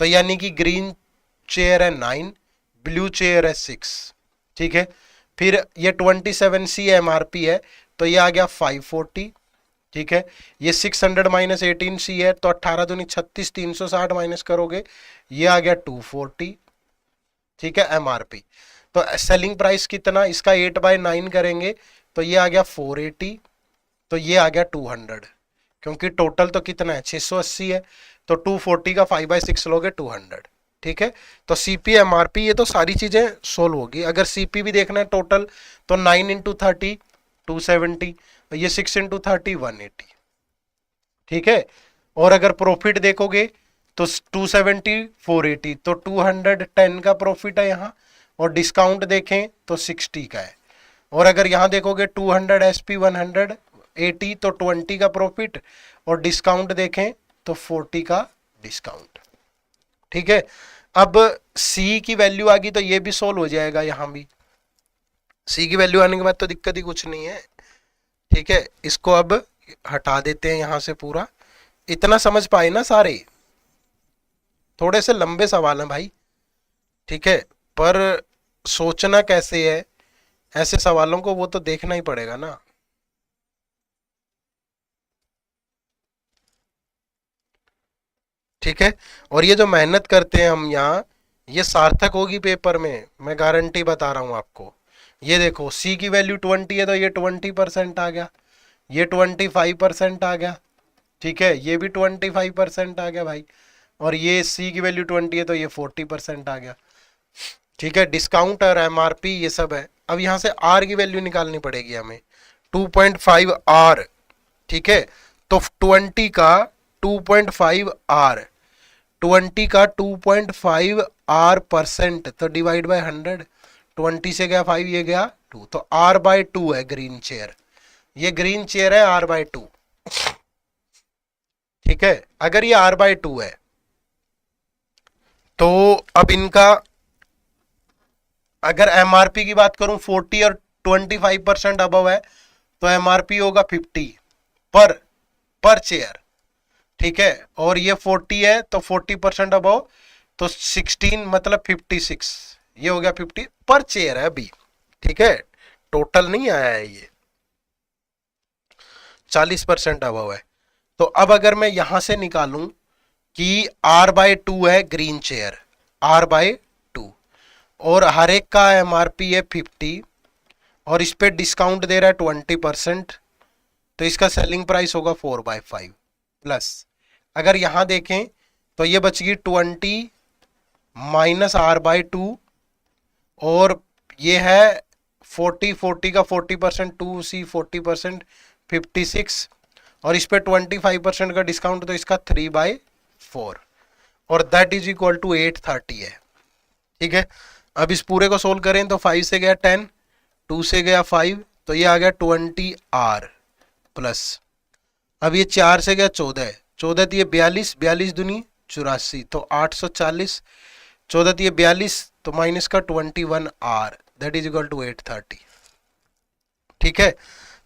तो यानी कि ग्रीन चेयर है 9, ब्लू चेयर है 6, ठीक है। फिर ये 27C एमआरपी है, तो ये आ गया 540, ठीक है। ये 600 -18C है, तो 18 दूनी 36, 360 माइनस करोगे, ये आ गया 240, ठीक है एमआरपी। तो सेलिंग प्राइस कितना, इसका 8/9 करेंगे तो ये आ गया 480, तो ये आ गया 200, क्योंकि टोटल तो कितना है 680 है, तो 240 का 5/6 लोगे 200, ठीक है। तो सीपी एमआरपी ये तो सारी चीजें सोल्व होगी। अगर सीपी भी देखना है टोटल, तो 9 इंटू 30 270, ये 6 इंटू 30 180, ठीक है। और अगर प्रॉफिट देखोगे तो 270 480, तो 210 का प्रॉफिट है यहाँ, और डिस्काउंट देखें तो 60 का है। और अगर यहाँ देखोगे 200 SP 180, तो 20 का प्रॉफिट, और डिस्काउंट देखें तो 40 का डिस्काउंट, ठीक है। अब C की वैल्यू आ गई तो ये भी सोल्व हो जाएगा, यहाँ भी C की वैल्यू आने के बाद तो दिक्कत ही कुछ नहीं है, ठीक है। इसको अब हटा देते हैं यहां से पूरा। इतना समझ पाए ना सारे, थोड़े से लंबे सवाल हैं भाई, ठीक है, पर सोचना कैसे है ऐसे सवालों को, वो तो देखना ही पड़ेगा ना। ठीक है, और ये जो मेहनत करते हैं हम यहाँ, ये सार्थक होगी पेपर में, मैं गारंटी बता रहा हूं आपको। ये देखो C की वैल्यू 20 है, तो ये 20% आ गया, ये 25% आ गया, ठीक है, ये भी 25% आ गया भाई, और ये C की वैल्यू 20 है, तो ये 40% आ गया, ठीक है। डिस्काउंट और एमआरपी ये सब है। अब यहाँ से R की वैल्यू निकालनी पड़ेगी हमें, 2.5 R, ठीक है। तो 20 का 2.5 R, 20 का 2.5 R%, तो डिवाइड बाय 100, 20 से गया 5, ये गया 2, तो R/2 है ग्रीन चेयर, ये ग्रीन चेयर है R/2, ठीक है। अगर ये R/2 है तो अब इनका अगर एमआरपी की बात करूं 40 और 25% अबव है, तो एमआरपी होगा 50 पर चेयर, ठीक है, और ये 40 है तो 40% अबव, तो 16 मतलब 56, ये हो गया 50 पर चेयर है अभी, ठीक है, टोटल नहीं आया है, ये 40% अबव है। तो अब अगर मैं यहां से निकालूं कि R/2 है ग्रीन चेयर, R/2, और हर एक का एमआरपी है 50 और इस पे डिस्काउंट दे रहा है 20%, तो इसका सेलिंग प्राइस होगा 4/5 प्लस, अगर यहां देखें तो ये बच गई 20 माइनस R/2, और ये है 40 का 40%, 2C 40%, 56, और इस पे 25% का डिस्काउंट, तो इसका 3/4, और दैट इज इक्वल टू 830 है, ठीक है। अब इस पूरे को सोल्व करें तो 5 से गया 10, 2 से गया 5, तो ये आ गया 20R प्लस, अब ये 4 से गया 14, 14 तो ये 42, 42 दूनी 84, तो 840, 14 तो ये 42, तो माइनस का 21R, that is equal to 830, ठीक है।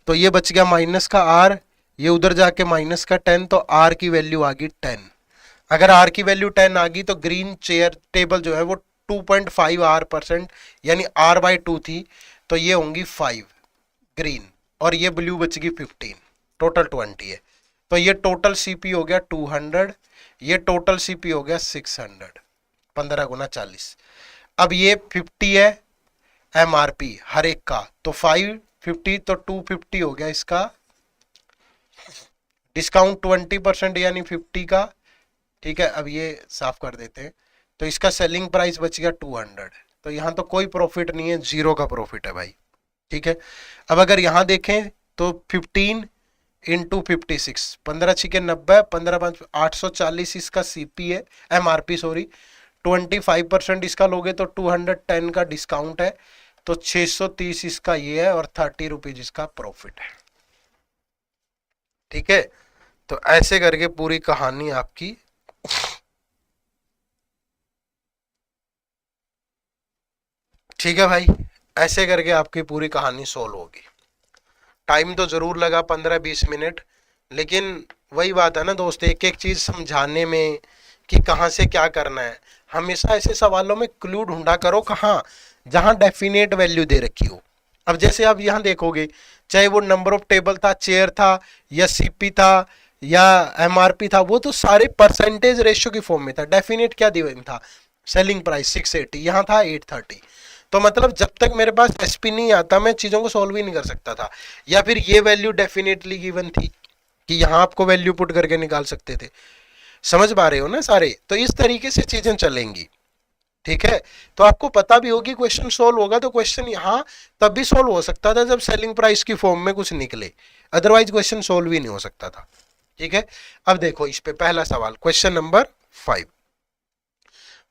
तो ये बच गया माइनस का R, ये उधर जाके माइनस का 10, तो R की वैल्यू आ गई 10। अगर R की वैल्यू 10 आ गई तो ग्रीन चेयर टेबल जो है वो 2.5R% यानी R/2 थी, तो ये होंगी 5 ग्रीन, और ये ब्लू बच गई 15, टोटल 20 है। तो ये टोटल सीपी हो गया 200, ये टोटल सीपी हो गया 600, 15 गुना 40। अब ये 50 है एमआरपी हर एक का, तो 550 तो 250 हो गया इसका, डिस्काउंट 20% यानी 50 का, ठीक है। अब ये साफ कर देते हैं, तो इसका सेलिंग प्राइस बच गया 200, तो यहां तो कोई प्रॉफिट नहीं है, जीरो का प्रॉफिट है भाई, ठीक है। अब अगर यहां देखें तो 15 इंटू 56, 15 छिके 90, 15 5 840 इसका सीपी है, एमआरपी सॉरी, 25% इसका लोगे तो 210 का डिस्काउंट है, तो 630 इसका ये है, और 30 रुपीज इसका प्रॉफिट है, ठीक है। तो ऐसे करके पूरी कहानी आपकी ठीक है भाई, ऐसे करके आपकी पूरी कहानी सोल्व होगी। टाइम तो जरूर लगा 15-20 मिनट, लेकिन वही बात है ना दोस्त, एक एक चीज समझाने में कि कहाँ से क्या करना है, हमेशा ऐसे सवालों में क्लू ढूंढा करो, कहाँ जहां डेफिनेट वैल्यू दे रखी हो। अब जैसे आप यहाँ देखोगे, चाहे वो नंबर ऑफ टेबल था, चेयर था, या सीपी था, या एमआरपी था, वो तो सारे परसेंटेज रेशियो की फॉर्म में था। डेफिनेट क्या दिया था, सेलिंग प्राइस 680, यहाँ था 830। तो मतलब जब तक मेरे पास एसपी नहीं आता मैं चीजों को सॉल्व ही नहीं कर सकता था, या फिर ये वैल्यू डेफिनेटली गिवन थी कि यहाँ आपको वैल्यू पुट करके निकाल सकते थे। समझ पा रहे हो ना सारे, तो इस तरीके से चीजें चलेंगी, ठीक है। तो आपको पता भी होगी क्वेश्चन सोल्व होगा, तो क्वेश्चन यहाँ तब भी सोल्व हो सकता था जब सेलिंग प्राइस की फॉर्म में कुछ निकले, अदरवाइज क्वेश्चन सोल्व ही नहीं हो सकता था, ठीक है। अब देखो इस पे पहला सवाल, question number 5,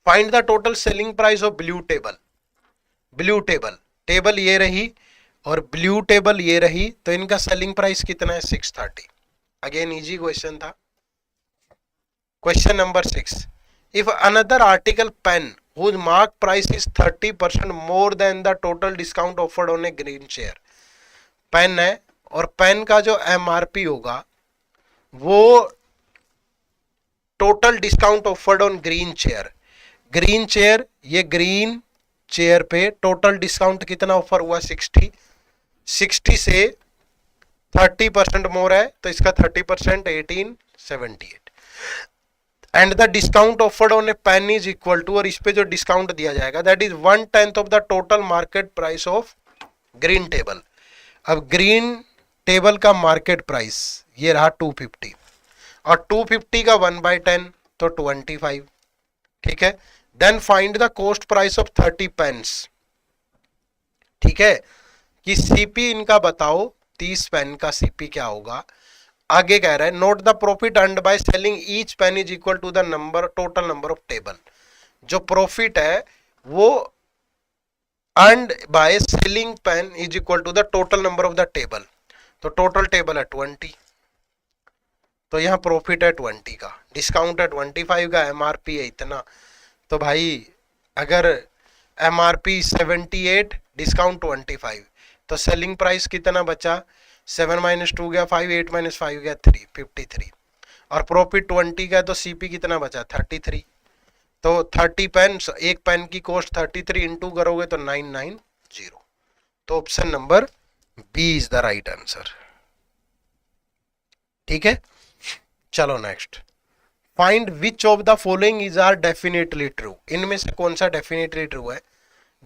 find the total selling price of blue table. Blue table, table ये रही और ब्लू टेबल ये रही, तो इनका सेलिंग प्राइस कितना है, 630। अगेन इजी क्वेश्चन था। Question number 6, if another article pen whose mark price is 30% more than the total discount offered on a green chair, pen है और पेन का जो एमआरपी होगा वो total discount offered on green chair, green chair, ये ग्रीन चेयर पे टोटल डिस्काउंट कितना ऑफर हुआ, 60, 60 से 30% मोर है, तो इसका 30% 1878, and the discount offered on a pen is equal to, और इस पे जो डिस्काउंट दिया जाएगा that is 1/10 of the total market price of green table. अब ग्रीन टेबल का मार्केट प्राइस ये रहा 250, और 250 का 1/10 तो 25, ठीक है। Then find the cost price of 30 pens, ठीक है, कि सीपी इनका बताओ, 30 पेन का सीपी क्या होगा। आगे कह रहा है note the profit earned by selling each pen is equal to the number, total number of table. जो प्रॉफिट है वो earned by selling pen is equal to the total number of the table, तो टोटल टेबल है 20, तो यहाँ प्रॉफिट है 20 का, डिस्काउंट है 25 का, एमआरपी है इतना, तो भाई अगर एमआरपी 78, डिस्काउंट 25, तो सेलिंग प्राइस कितना बचा, 7 माइनस 2 गया 5, 8 माइनस 5 गया 3, 53। और प्रॉफिट 20 का, तो सीपी कितना बचा 33। तो 30 पेन, एक पेन की कॉस्ट 33 इंटू करोगे तो 990। तो option number B is the right answer. ठीक है, चलो next. Find which of the following is are definitely true. इनमें से कौन सा डेफिनेटली ट्रू है?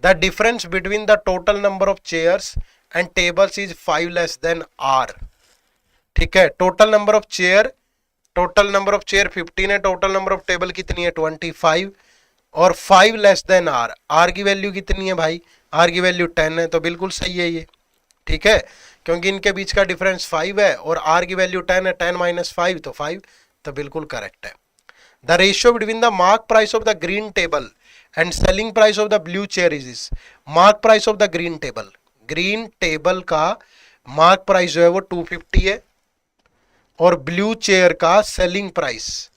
The difference between the total number of chairs and tables is 5 less than R. ठीक है, total number of chair, total number of chair 15 है, टोटल नंबर ऑफ टेबल कितनी है 25, और 5 लेस देन आर। आर की वैल्यू कितनी है भाई? आर की वैल्यू 10 है, तो बिल्कुल सही है ये। ठीक है, क्योंकि इनके बीच का डिफरेंस 5 है और आर की वैल्यू 10 है, 10 माइनस 5 तो 5, तो बिल्कुल करेक्ट है। The ratio between the mark price of the green table and selling price of the blue chair is this. Mark price of the green table, green table का मार्क प्राइस जो है वो 250 है, और ब्लू चेयर का सेलिंग प्राइस,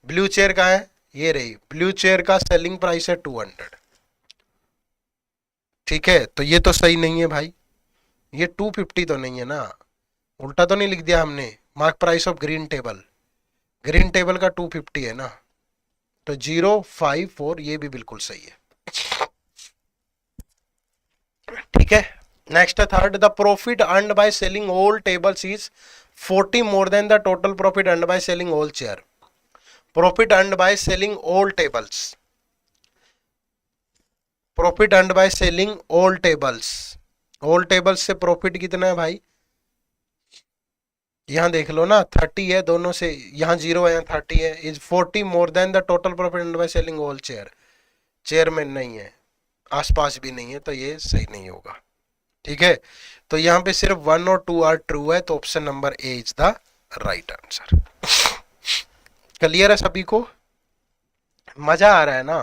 ब्लू चेयर का है ये रही, ब्लू चेयर का सेलिंग प्राइस है 200। ठीक है, तो ये तो सही नहीं है भाई, ये 250 तो नहीं है ना, उल्टा तो नहीं लिख दिया हमने? Mark price of green table, green table का 250 है ना, तो 054 ये भी बिल्कुल सही है। ठीक है, नेक्स्ट है third. The profit earned by selling all tables is 40 more than the total profit earned by selling all chair. Profit earned by selling all tables, profit earned by selling all tables, all tables से प्रॉफिट कितना है भाई? यहां देख लो ना, 30 है दोनों से, यहां 0 है, यहाँ 30 है। Is 40 more than the total profit earned by selling all chair. Chair में नहीं है, आसपास भी नहीं है, तो ये सही नहीं होगा। ठीक है, तो यहां पे सिर्फ 1 और 2 आर ट्रू है, तो option number A is the right answer. Clear है सभी को? मजा आ रहा है ना?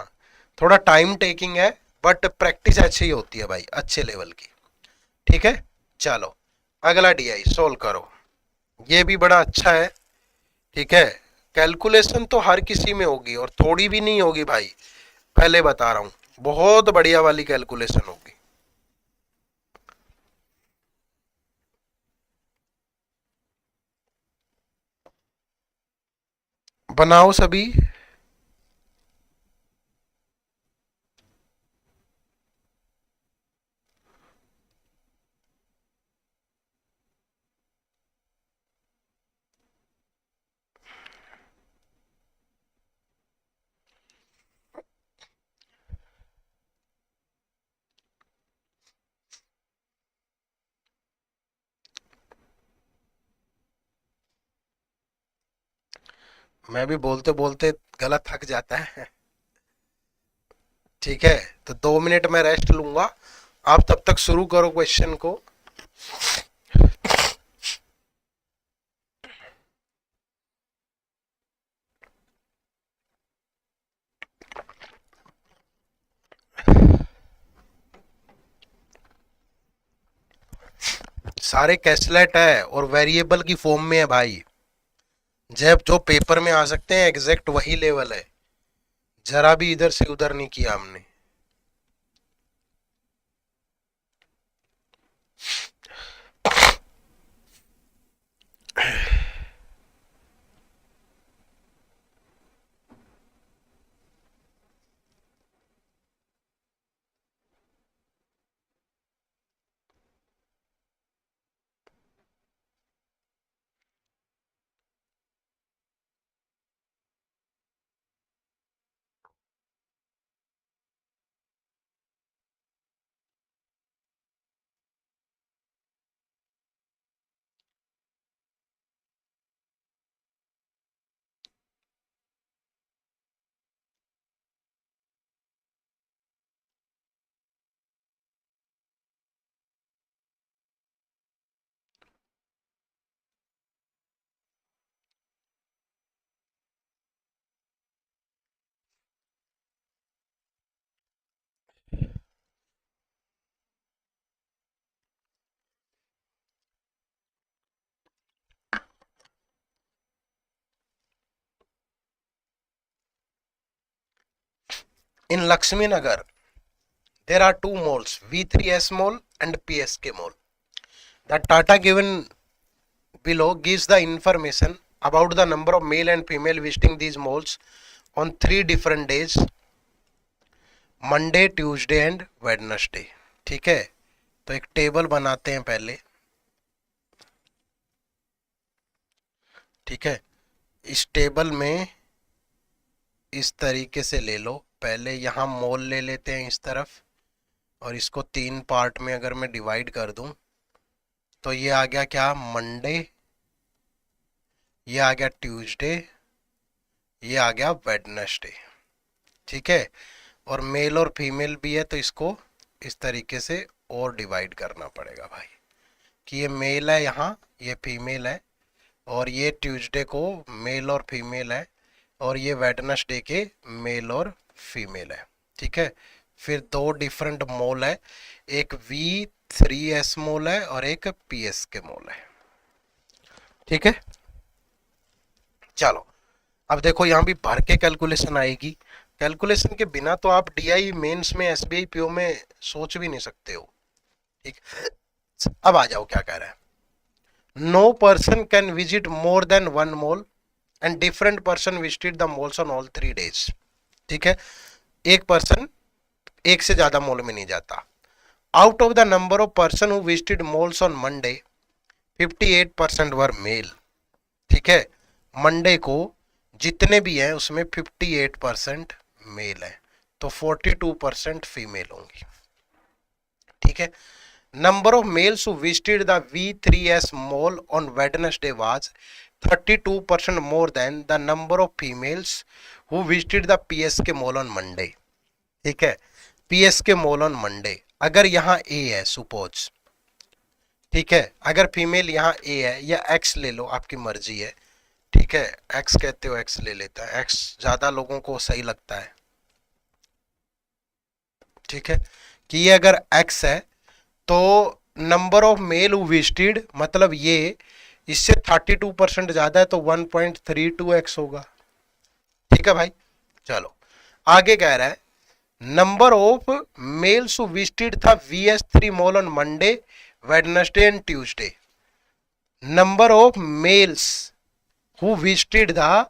थोड़ा टाइम टेकिंग है, बट प्रैक्टिस अच्छी ही होती है भाई, अच्छे लेवल की। ठीक है, चलो अगला डीआई सोल्व करो। ये भी बड़ा अच्छा है। ठीक है, कैलकुलेशन तो हर किसी में होगी, और थोड़ी भी नहीं होगी भाई, पहले बता रहा हूं, बहुत बढ़िया वाली कैलकुलेशन होगी। बनाओ सभी। मैं भी बोलते बोलते गलत थक जाता है। ठीक है, तो 2 मिनट में रेस्ट लूंगा, आप तब तक शुरू करो क्वेश्चन को। सारे कैसलेट है और वेरिएबल की फॉर्म में है भाई, जब जो पेपर में आ सकते हैं एग्जैक्ट वही लेवल है, जरा भी इधर से उधर नहीं किया हमने। In Lakshmi Nagar, there are two malls, V3S Mall and PSK Mall. The Tata given below gives the information about the number of male and female visiting these malls on 3 different days, Monday, Tuesday and Wednesday. ठीक है, तो एक टेबल बनाते हैं पहले। ठीक है, इस टेबल में इस तरीके से ले लो। पहले यहाँ मॉल ले लेते हैं इस तरफ, और इसको 3 पार्ट में अगर मैं डिवाइड कर दूं तो ये आ गया क्या, मंडे, ये आ गया ट्यूसडे, ये आ गया वेडनेसडे। ठीक है, और मेल और फीमेल भी है तो इसको इस तरीके से और डिवाइड करना पड़ेगा भाई, कि ये मेल है यहाँ, ये फीमेल है, और ये ट्यूसडे को मेल और फीमेल है, और ये वेडनेसडे के मेल और फीमेल है। ठीक है, फिर 2 डिफरेंट मोल है, एक V3S मोल है और एक PSK मोल है। ठीक है, चलो अब देखो यहाँ भी भर के कैलकुलेशन आएगी। कैलकुलेशन के बिना तो आप DI मेंस में SBI PO में सोच भी नहीं सकते हो। ठीक, अब आ जाओ क्या कह रहा है। No person can visit more than 1 mall and different person visited the malls on all 3 days. ठीक है, एक पर्सन एक से ज्यादा मॉल में नहीं जाता। Out of the number of person who visited malls on Monday 58% were male. ठीक है, मंडे को जितने भी हैं उसमें 58% मेल है, तो 42% फीमेल होंगी। ठीक है, number of males who visited the V3S mall on Wednesday was 32% more than the number of females who visited the PSK mall on Monday। ठीक है, PSK mall on Monday, अगर यहाँ A है सपोज, ठीक है, अगर फीमेल यहाँ A है या X ले लो, आपकी मर्जी है। ठीक है, X कहते हो X ले लेता है, X ज्यादा लोगों को सही लगता है। ठीक है, कि ये अगर X है तो number of male who visited, मतलब ये इससे 32% ज्यादा है तो 1.32x होगा। ठीक है भाई, चलो आगे कह रहा है number of males who visited था VS3 mall on Monday, Wednesday and Tuesday. Number of males who visited the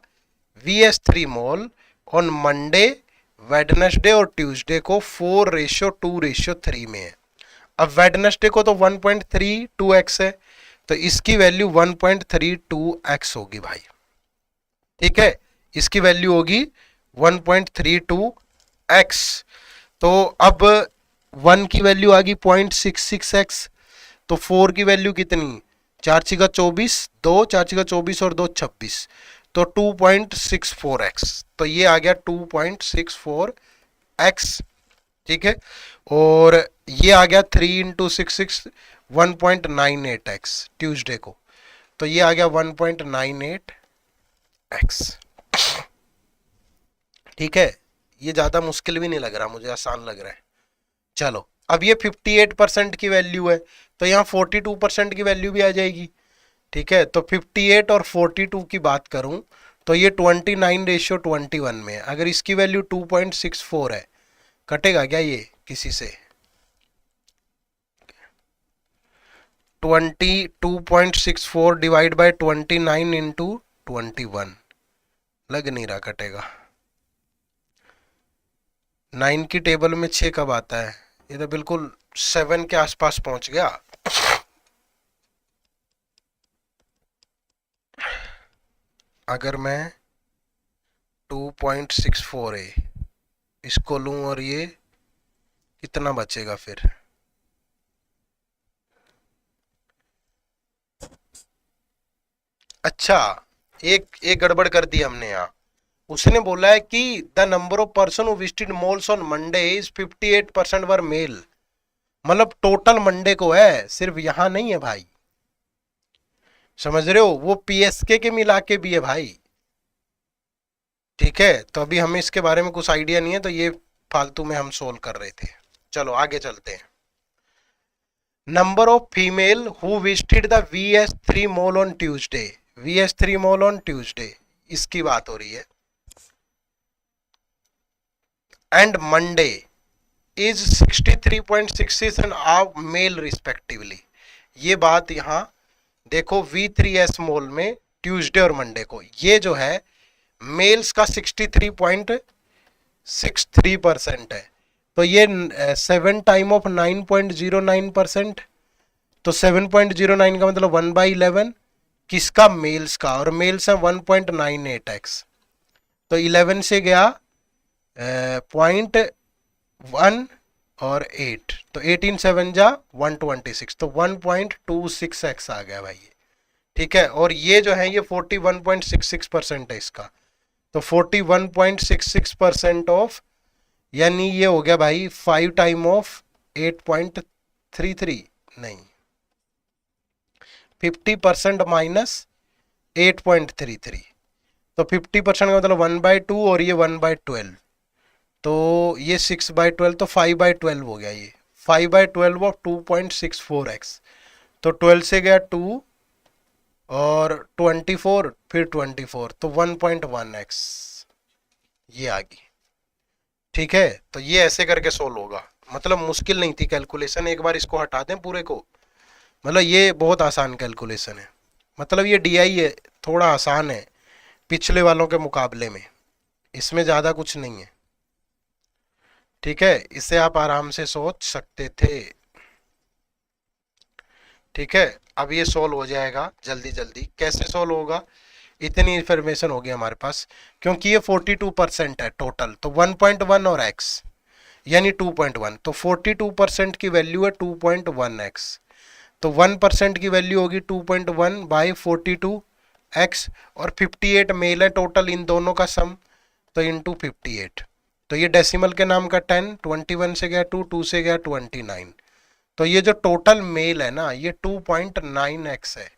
VS3 mall on Monday, Wednesday और ट्यूसडे को 4:2:3 में है। अब वेडनेसडे को तो 1.32x है, तो इसकी वैल्यू 1.32x होगी भाई। ठीक है, इसकी वैल्यू होगी 1.32x। तो अब 1 की वैल्यू आ गई 0.66x, तो 4 की वैल्यू कितनी, 4 × 24, 2 4 × 24 और 2 26, तो 2.64x, तो ये आ गया 2.64x। ठीक है, और ये आ गया 3 × 6 1.98x ट्यूसडे को, तो ये आ गया 1.98x। ठीक है, ये ज्यादा मुश्किल भी नहीं लग रहा मुझे, आसान लग रहा है। चलो अब ये 58% की वैल्यू है, तो यहाँ 42% की वैल्यू भी आ जाएगी। ठीक है, तो 58 और 42 की बात करूं तो ये 29:21 में है। अगर इसकी वैल्यू 2.64 है, कटेगा क्या ये किसी से? 22.64 डिवाइड बाय 29 इंटू 21, लग नहीं रहा कटेगा। 9 की टेबल में 6 कब आता है? ये तो बिल्कुल 7 के आसपास पहुंच गया। अगर मैं 2.64 है इसको लूं और ये कितना बचेगा फिर? अच्छा, एक गड़बड़ कर दी हमने यहाँ। उसने बोला है कि the number of person who visited malls on Monday is 58% were male, मतलब टोटल मंडे को है, सिर्फ यहाँ नहीं है भाई। समझ रहे हो, वो पीएसके के मिला के भी है भाई। ठीक है, तो अभी हमें इसके बारे में कुछ आइडिया नहीं है, तो ये फालतू में हम सोल्व कर रहे थे। चलो आगे चलते हैं। Number of female who visited the VS3 mall on Tuesday, VS3 mall on Tuesday, इसकी बात हो रही है, and Monday is 63.66 end of male respectively. ये बात यहाँ देखो V3S मोल में ट्यूसडे और मंडे को, ये जो है मेल्स का 63.63% है, तो ये 7 टाइम ऑफ 9.09%, तो 7.09 का मतलब 1/11 किसका, मेल्स का, और मेल्स है 1.98x, तो 11 से गया 0.1 और 8, तो 18 7 जा 126, तो 1.26x आ गया भाई ये, ठीक है। और ये जो है ये 41.66% है इसका, तो 41.66% ऑफ, यानी ये हो गया भाई 5 टाइम ऑफ 8.33, नहीं 50% माइनस 8.33, तो 50% का मतलब 1/2 और ये 1/12, तो ये 6/12, तो 5/12 हो गया ये, 5/12 ऑफ 2.64x, तो 12 से गया 2 और 24 फिर 24, तो 1.1x ये आ गई, ठीक है। तो ये ऐसे करके सोल्व होगा, मतलब मुश्किल नहीं थी कैलकुलेशन, एक बार इसको हटा दें पूरे को, मतलब ये बहुत आसान कैलकुलेशन है, मतलब ये डीआई है, थोड़ा आसान है पिछले वालों के मुकाबले में, इसमें ज़्यादा कुछ नहीं है, ठीक है, इसे आप आराम से सोच सकते थे, ठीक है। अब ये सोल्व हो जाएगा जल्दी जल्दी, कैसे सोल्व होगा, इतनी इंफॉर्मेशन होगी हमारे पास, क्योंकि ये 42% है टोटल, तो 1.1 और x यानी 2.1, तो 42% की वैल्यू है 2.1x, तो 1% की वैल्यू होगी 2.1 बाई 42x, और 58 मेल है टोटल इन दोनों का सम, तो इंटू 58, तो ये डेसिमल के नाम का 10, 21 से गया 2, 2 से गया 29, तो ये जो टोटल मेल है ना ये 2.9x है,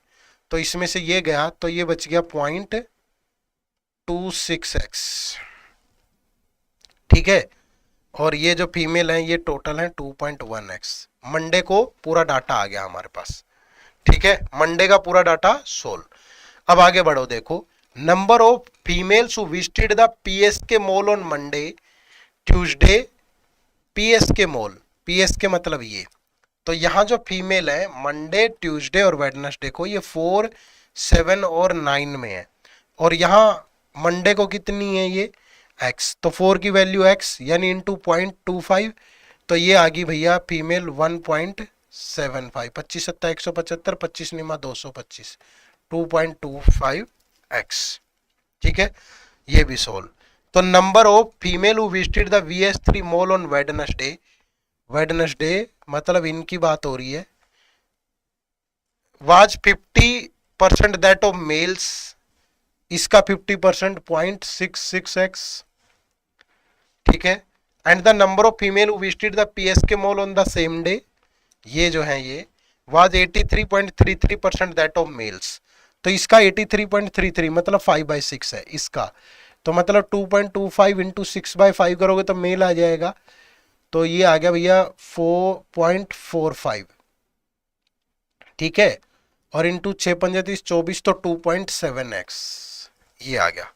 तो इसमें से ये गया तो ये बच गया 0.26x, ठीक है। और ये जो फीमेल है ये टोटल है 2.1x, मंडे को पूरा डाटा आ गया हमारे पास, ठीक है, मंडे का पूरा डाटा सोल्व। अब आगे बढ़ो, देखो number of females who visited the PSK mall on Monday Tuesday, PSK mall, PSK मतलब ये, तो यहाँ जो फीमेल है मंडे ट्यूसडे और वेडनेसडे को, ये 4 7 और 9 में है, और यहाँ मंडे को कितनी है ये x, तो 4 की वैल्यू x यानी इंटू 0.25, तो ये आ गई भैया फीमेल 1.75, 25 सत्ता 175, 25 निमा 225, 2.25x, ठीक है, ये भी सोल्व। तो number of female who visited the VS3 mall on Wednesday, Wednesday मतलब इनकी बात हो रही है, वाज 50% दैट ऑफ मेल्स, इसका 50% 0.66x, ठीक है, and the number of female who visited the PSK mall on the same day, ये जो है ये वाज 83.33% दैट ऑफ मेल्स, तो इसका 83.33 मतलब 5/6 है इसका, तो मतलब 2.25 इंटू 6/5 करोगे तो मेल आ जाएगा, तो ये आ गया भैया 4.45, ठीक है, और इंटू 6 पंजे 30 24, तो 2.7x ये आ गया,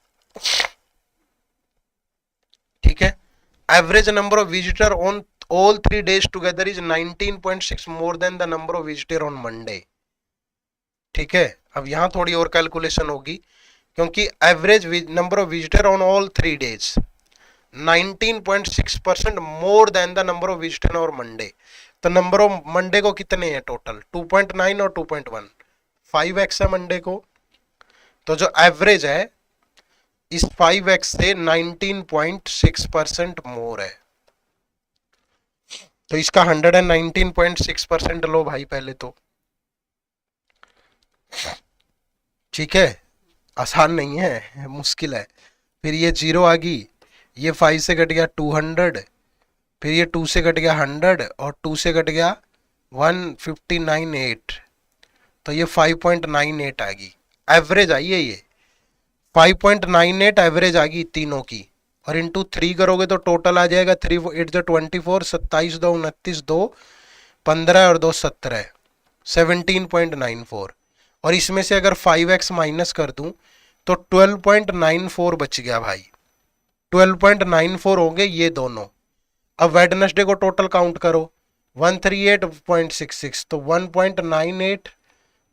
ठीक है। Average number of visitor on all 3 days together is 19.6 more than the number of visitor on Monday, ठीक है। अब यहां थोड़ी और कैलकुलेशन होगी, क्योंकि average number of visitor on all 3 days 19.6% more than the number of visitor और मंडे, तो नंबर ऑफ मंडे को कितने हैं टोटल 2.9 और 2.1, 5x है मंडे को, तो जो एवरेज है इस 5x से 19.6% मोर है, तो इसका 119.6% लो भाई पहले तो, ठीक है, आसान नहीं है, मुश्किल है। फिर ये 0 आ गई, ये 5 से कट गया 200, फिर ये 2 से कट गया 100 और 2 से कट गया 159.8, तो ये 5.98 आ गई, एवरेज आई है ये 5.98 एवरेज आ गई तीनों की, और इंटू 3 करोगे तो टोटल आ जाएगा 3 8 जो 24, 27 2 29 2 15 और 2 17, 17.94, और इसमें से अगर 5x माइनस कर दूं तो 12.94 बच गया भाई, 12.94 होंगे ये दोनों। अब वेडनेसडे को टोटल काउंट करो 138.66, तो 1.98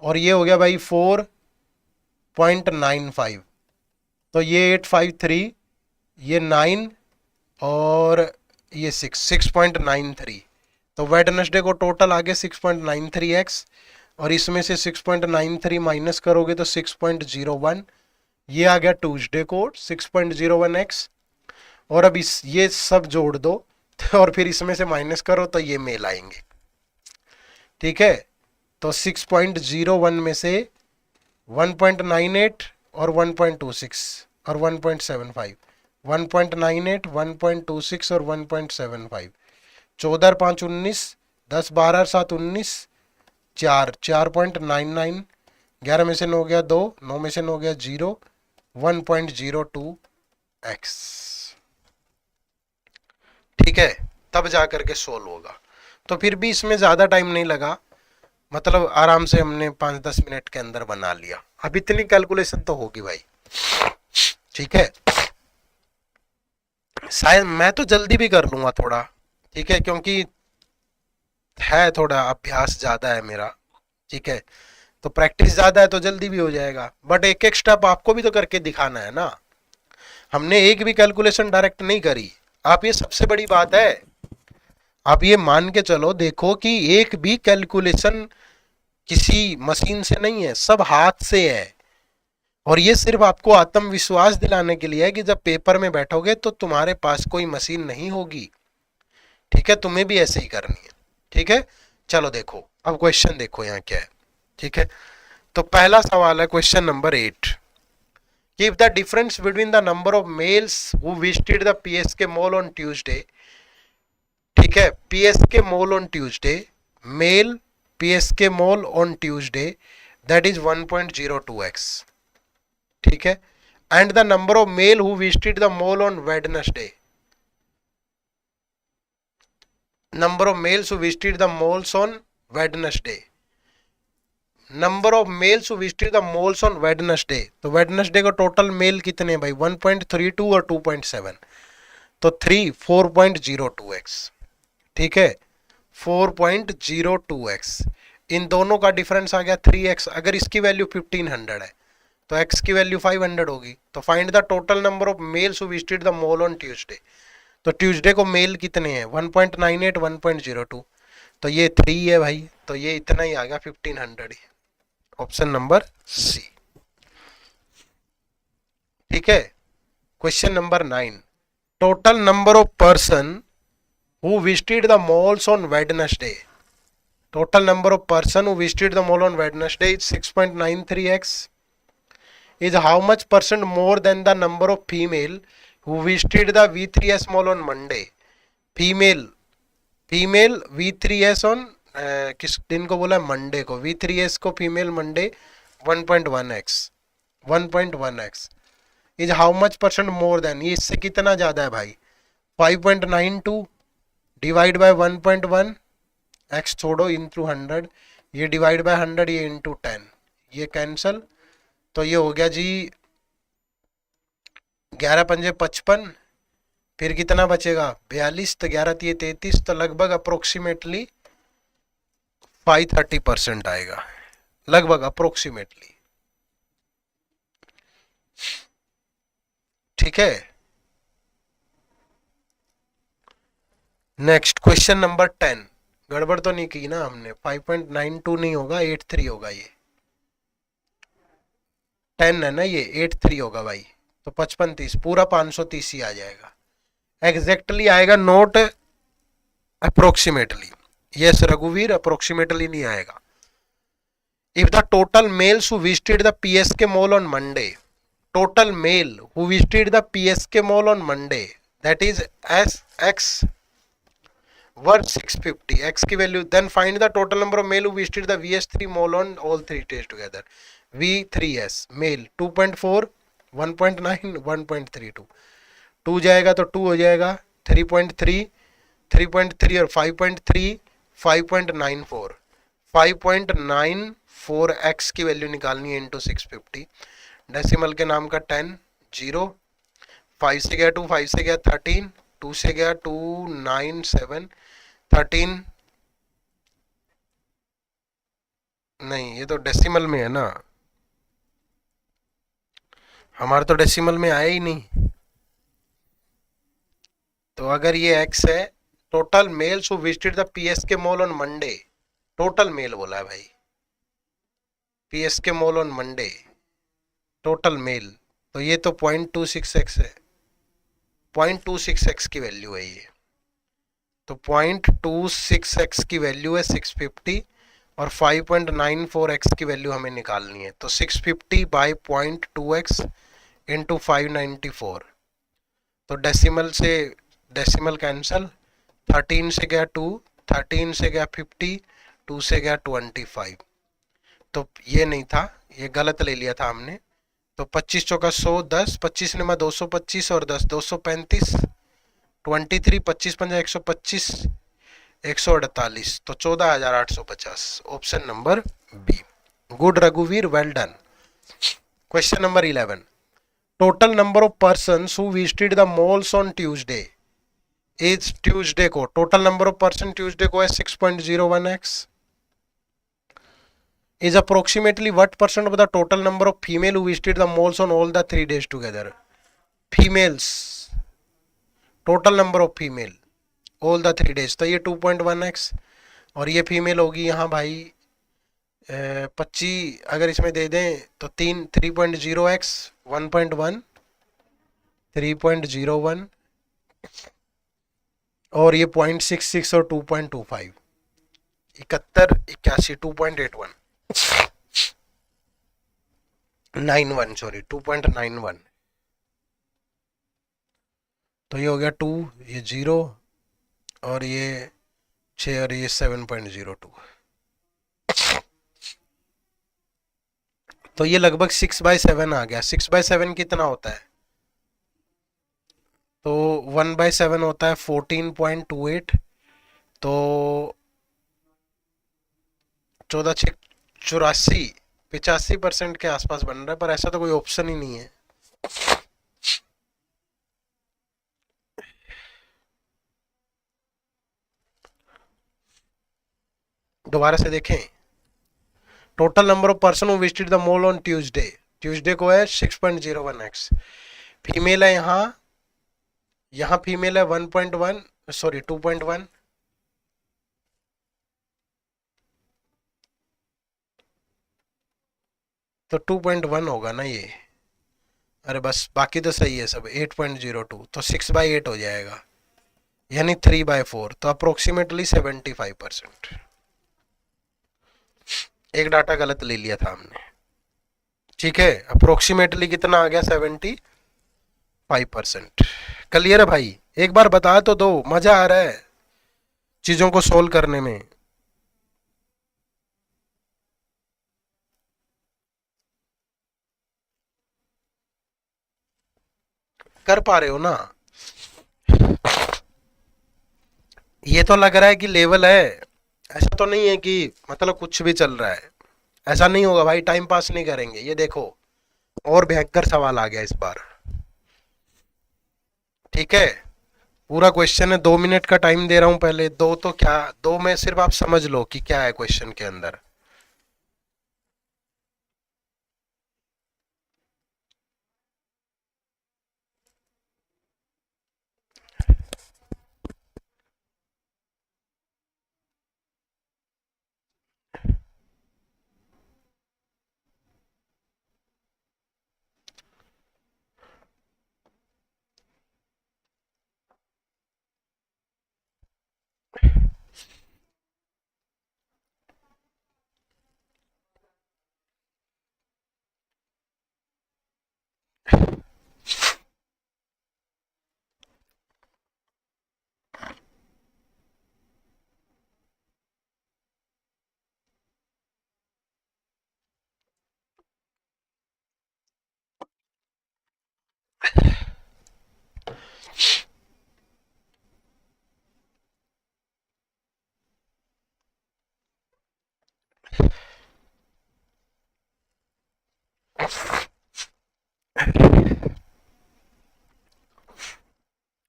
और ये हो गया भाई 4.95, तो ये 853, ये 9 और ये 6.93, तो वेडनेसडे को टोटल आ गया 6.93x, और इसमें से 6.93 माइनस करोगे तो 6.01, ये आ गया ट्यूसडे को 6.01x, और अब इस ये सब जोड़ दो और फिर इसमें से माइनस करो तो ये मेल आएंगे, ठीक है। तो 6.01 में से 1.98 और 1.26 और 1.75, 1.98, 1.26 और 1.75, 14 और 5 19, 10 12 और 7 19, 4.99, 11 में से 9 गया 2, 9 में से 9 गया 0, 1.02x, ठीक है। तब जा करके सोल्व होगा। तो फिर भी इसमें ज्यादा टाइम नहीं लगा, मतलब आराम से हमने 5-10 मिनट के अंदर बना लिया। अब इतनी कैलकुलेशन तो होगी भाई, ठीक है। शायद मैं तो जल्दी भी कर लूंगा थोड़ा, ठीक है, क्योंकि है थोड़ा अभ्यास ज्यादा है मेरा, ठीक है, तो प्रैक्टिस ज्यादा है तो जल्दी भी हो जाएगा। बट एक एक स्टेप आपको भी तो करके दिखाना है ना, हमने एक भी कैलकुलेशन डायरेक्ट नहीं करी। आप ये सबसे बड़ी बात है, आप ये मान के चलो, देखो कि एक भी कैलकुलेशन किसी मशीन से नहीं है, सब हाथ से है। और ये सिर्फ आपको आत्मविश्वास दिलाने के लिए है कि जब पेपर में बैठोगे तो तुम्हारे पास कोई मशीन नहीं होगी, ठीक है, तुम्हें भी ऐसे ही करनी है, ठीक है। चलो देखो, अब क्वेश्चन देखो यहाँ क्या है, ठीक है। तो पहला सवाल है question number 8, if the difference between the number of males who visited the PSK mall on Tuesday, ठीक है, PSK mall on Tuesday, male PSK mall on Tuesday, that is 1.02x, ठीक है, and the number of male who visited the mall on Wednesday, number of males who visited the malls on Wednesday, number of males who visited the malls on Wednesday, तो वेडनेसडे को टोटल मेल कितने भाई 1.32 और 2.7, तो 4.02x, ठीक है, 4.02x, इन दोनों का डिफरेंस आ गया 3x। अगर इसकी वैल्यू 1500 है तो x की वैल्यू 500 होगी। तो find the total number of males who visited the mall on Tuesday, तो ट्यूसडे को मेल कितने हैं 1.98, 1.02, तो ये 3 है भाई, तो ये इतना ही आ गया 1500 ही, ऑप्शन नंबर सी, ठीक है। Question number 9, total number of person who visited the malls on Wednesday, total number of person who visited the mall on Wednesday is 6.93x, is how much percent more than the number of female who visited the V3S mall on Monday, female V3S on किस दिन को बोला, मंडे को, V3S को female Monday 1.1x is how much percent more than, ये इससे कितना ज्यादा है भाई 5.92 डिवाइड बाय 1.1, x छोड़ो इंटू 100, ये डिवाइड बाय 100, ये इंटू 10, ये कैंसल, तो ये हो गया जी 11 पंजे 55, फिर कितना बचेगा 42, तो 11 3 33, तो लगभग अप्रोक्सीमेटली 530% आएगा, लगभग अप्रोक्सीमेटली, ठीक है। नेक्स्ट क्वेश्चन नंबर 10, गड़बड़ तो नहीं की ना हमने, 5.92 नहीं होगा 83 होगा, ये 10 है ना, ये 83 होगा भाई, तो 55 30 पूरा 530 ही आ जाएगा, एग्जैक्टली आएगा, नोट अप्रोक्सीमेटली। यस रघुवीर, अप्रोक्सीमेटली नहीं आएगा। If the total males who visited the PSK mall on Monday, total male who visited the PSK mall on Monday, that is S X worth 650, x की value, then find the total number of male who visited the VS3 mall on all three days together, V3S male 2.4, 1.9, 1.32, 2 जाएगा तो 2 हो जाएगा, 3.3, 3.3 और 5.3, 5.94, 5.94x की वैल्यू निकालनी है इंटू 650, डेसिमल के नाम का 10, 0, 5 से गया 2, 5 से गया 13, 2 से गया 2, 9, 7, 13, नहीं, ये तो डेसिमल में है ना, हमारा तो डेसिमल में आया ही नहीं। तो अगर ये एक्स है, total males who visited the PSK mall on Monday, total male बोला है भाई, PSK mall on Monday, total male. तो ये तो 0.26x है, 0.26x की वैल्यू है ये। तो 0.26x की वैल्यू है 650, और 5.94x की वैल्यू हमें निकालनी है। तो 650 बाई 0.2x इंटू 594। तो डेसिमल से डेसिमल कैंसल, 13 से गया 2, 13 से गया 50, 2 से गया 25। तो ये नहीं था, ये गलत ले लिया था हमने। तो 25 चौका 100, 10, 25 ने 225 और 10 235, 23, 25 पंजा 125, 148, तो 14,850, ऑप्शन नंबर बी। गुड रघुवीर, well done. Question number 11, total number of person who visited the malls on Tuesday is, Tuesday को total number of person Tuesday को है 6.01x, is approximately what percent of the total number of female who visited the malls on all the 3 days together? Females, total number of female all the 3 days, तो ये 2.1x, और ये फीमेल होगी यहाँ भाई 25, अगर इसमें दे दें तो 3.0x, 1.1, 3.01, और ये 0.66 और 2.25, 71, 81, 2.81, 91, सॉरी 2.91। तो ये हो गया 2, ये 0, और ये 6, और ये 7.02। तो ये लगभग 6/7 आ गया। 6/7 कितना होता है? तो 1/7 होता है 14.28, तो 14×6 = 84, 85% के आसपास बन रहा है, पर ऐसा तो कोई ऑप्शन ही नहीं है। दोबारा से देखें, total number of person who visited the mall on Tuesday, Tuesday को है 6.01x, फीमेल है यहाँ फीमेल है 1.1, सॉरी 2.1, तो 2.1 होगा ना ये। अरे बस, बाकी तो सही है सब, 8.02, तो 6/8 हो जाएगा, यानी 3/4, तो अप्रोक्सीमेटली 75%। एक डाटा गलत ले लिया था हमने, ठीक है। अप्रोक्सीमेटली कितना आ गया? 75%। क्लियर है भाई? एक बार बता तो दो, मजा आ रहा है चीजों को सोल्व करने में। कर पा रहे हो ना? ये तो लग रहा है कि लेवल है, ऐसा तो नहीं है कि मतलब कुछ भी चल रहा है। ऐसा नहीं होगा भाई, टाइम पास नहीं करेंगे। ये देखो, और भयंकर सवाल आ गया इस बार, ठीक है। पूरा क्वेश्चन है, 2 मिनट का टाइम दे रहा हूं पहले। दो तो क्या, 2 में सिर्फ आप समझ लो कि क्या है क्वेश्चन के अंदर।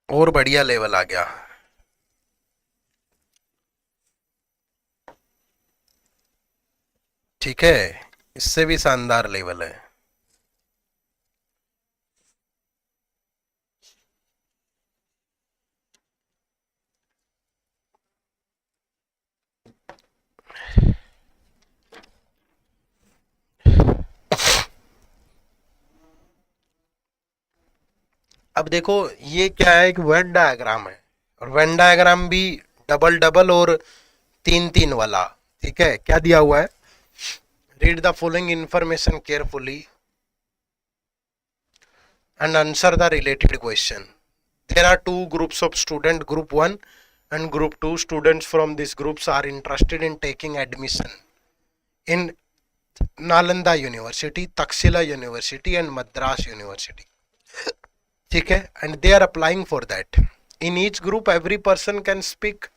और बढ़िया लेवल आ गया। ठीक है, इससे भी शानदार लेवल है। अब देखो ये क्या है, एक वेन डायग्राम है, और वेन डायग्राम भी डबल डबल और तीन तीन वाला। ठीक है, क्या दिया हुआ है, read the following information carefully and answer the related question. There are two groups of students, group 1 and group 2. Students from these groups are interested in taking admission in Nalanda University, Taxila University and Madras University. ठीक है, and they are applying for that. In each group every person can speak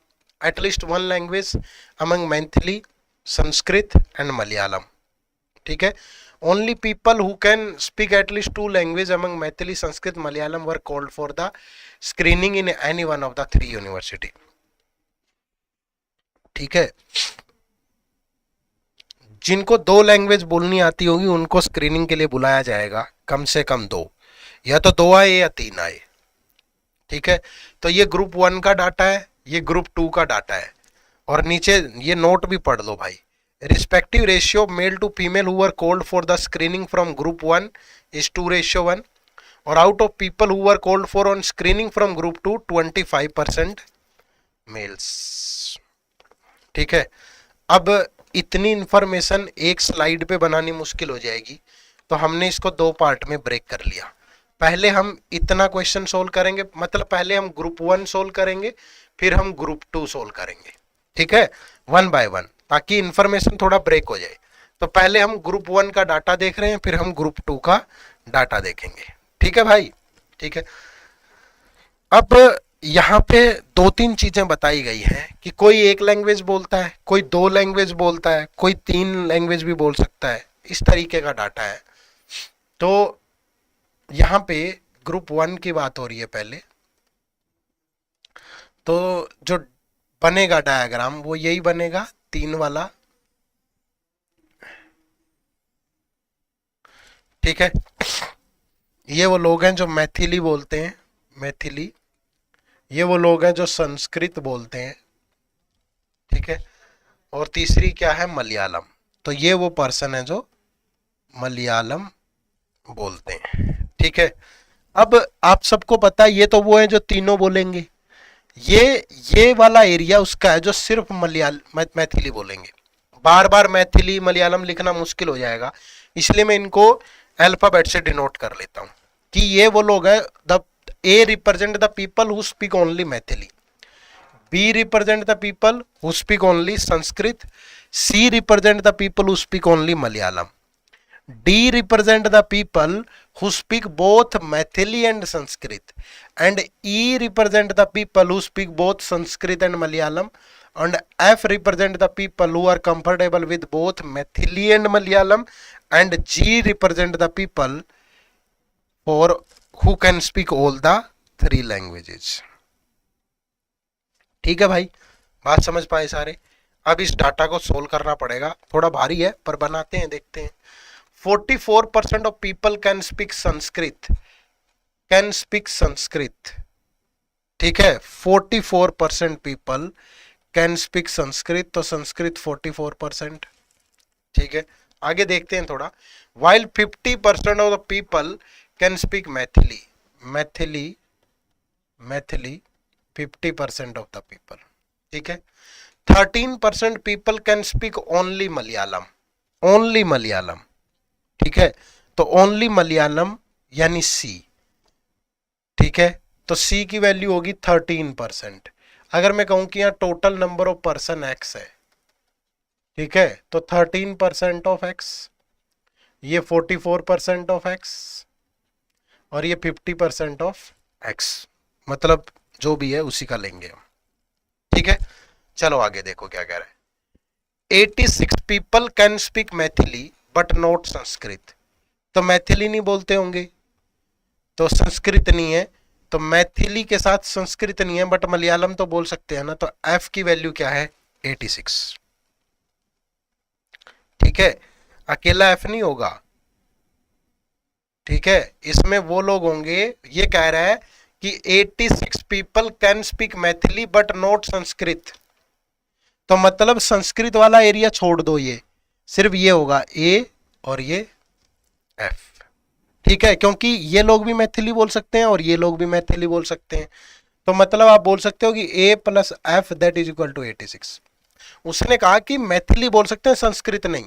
at least one language among Maithili, Sanskrit and Malayalam. ठीक है, only people who can speak at least two languages among Maithili, Sanskrit, Malayalam were called for the screening in any one of the three university. ठीक है, जिनको दो लैंग्वेज बोलनी आती होगी उनको स्क्रीनिंग के लिए बुलाया जाएगा, कम से कम दो, या तो दो आए या तीन आए। ठीक है, तो ये ग्रुप 1 का डाटा है, ये ग्रुप 2 का डाटा है, और नीचे ये नोट भी पढ़ लो भाई। Respective ratio of male to female who were called for the screening from group 1 is 2:1, और out of people who were called for on screening from group 2 25% males। ठीक है, अब इतनी इंफॉर्मेशन एक स्लाइड पे बनानी मुश्किल हो जाएगी, तो हमने इसको दो पार्ट में ब्रेक कर लिया। पहले हम इतना क्वेश्चन सोल्व करेंगे, मतलब पहले हम ग्रुप 1 सोल्व करेंगे, फिर हम ग्रुप 2 सोल्व करेंगे। ठीक है, 1 by 1, ताकि इंफॉर्मेशन थोड़ा ब्रेक हो जाए। तो पहले हम ग्रुप 1 का डाटा देख रहे हैं, फिर हम ग्रुप 2 का डाटा देखेंगे। ठीक है भाई, ठीक है। अब यहाँ पे दो तीन चीजें बताई गई हैं कि कोई एक लैंग्वेज बोलता है, कोई दो लैंग्वेज बोलता है, कोई तीन लैंग्वेज भी बोल सकता है, इस तरीके का डाटा है। तो यहाँ पे ग्रुप 1 की बात हो रही है पहले, तो जो बनेगा डायग्राम वो यही बनेगा, तीन वाला। ठीक है, ये वो लोग हैं जो मैथिली बोलते हैं, मैथिली। ये वो लोग हैं जो संस्कृत बोलते हैं। ठीक है, और तीसरी क्या है, मलयालम। तो ये वो पर्सन है जो मलयालम बोलते हैं। ठीक है, अब आप सबको पता है ये तो वो है जो तीनों बोलेंगे, ये वाला एरिया उसका है जो सिर्फ मैथिली बोलेंगे। बार बार मैथिली मलयालम लिखना मुश्किल हो जाएगा, इसलिए मैं इनको अल्फाबेट से डिनोट कर लेता हूं कि ये वो लोग हैं। The A represent the people who speak only Maithili, B represent the people who speak only Sanskrit, C represent the people who speak only Malayalam, D represent the people who speak both Maithili and Sanskrit, and E represent the people who speak both Sanskrit and Malayalam, and F represent the people who are comfortable with both Maithili and Malayalam, and G represent the people for who can speak all the three languages। ठीक है भाई, बात समझ पाए सारे। अब इस डाटा को सोल्व करना पड़ेगा, थोड़ा भारी है पर बनाते हैं, देखते हैं। 44% of people can speak Sanskrit, can speak Sanskrit। ठीक है, 44% people can speak Sanskrit, तो संस्कृत 44%। ठीक है, आगे देखते हैं थोड़ा। While 50% of the people can speak Maithili, Maithili 50% of the people। ठीक है, 13% people can speak only Malayalam, only Malayalam। ठीक है, तो ओनली मलयालम यानी सी। ठीक है, तो सी की वैल्यू होगी 13%। अगर मैं कहूं कि यहाँ total number of person x है, ठीक है, तो 13% ऑफ एक्स, ये 44% ऑफ एक्स, और ये 50% ऑफ एक्स, मतलब जो भी है उसी का लेंगे हम। ठीक है, चलो आगे देखो क्या कह रहा है। 86 people can speak Maithili but not Sanskrit, तो मैथिली नहीं बोलते होंगे, तो संस्कृत नहीं है, तो मैथिली के साथ संस्कृत नहीं है, बट मलयालम तो बोल सकते हैं ना। तो एफ की वैल्यू क्या है, 86। ठीक ठीक है, अकेला एफ नहीं होगा, ठीक है। इसमें वो लोग होंगे, ये कह रहा है कि 86 people can speak Maithili but not Sanskrit, तो मतलब संस्कृत वाला एरिया छोड़ दो, ये सिर्फ ये होगा ए और ये एफ, ठीक है, क्योंकि ये लोग भी मैथिली बोल सकते हैं और ये लोग भी मैथिली बोल सकते हैं, तो मतलब आप बोल सकते हो कि A plus F that is equal to 86। उसने कहा कि मैथिली बोल सकते हैं, संस्कृत नहीं,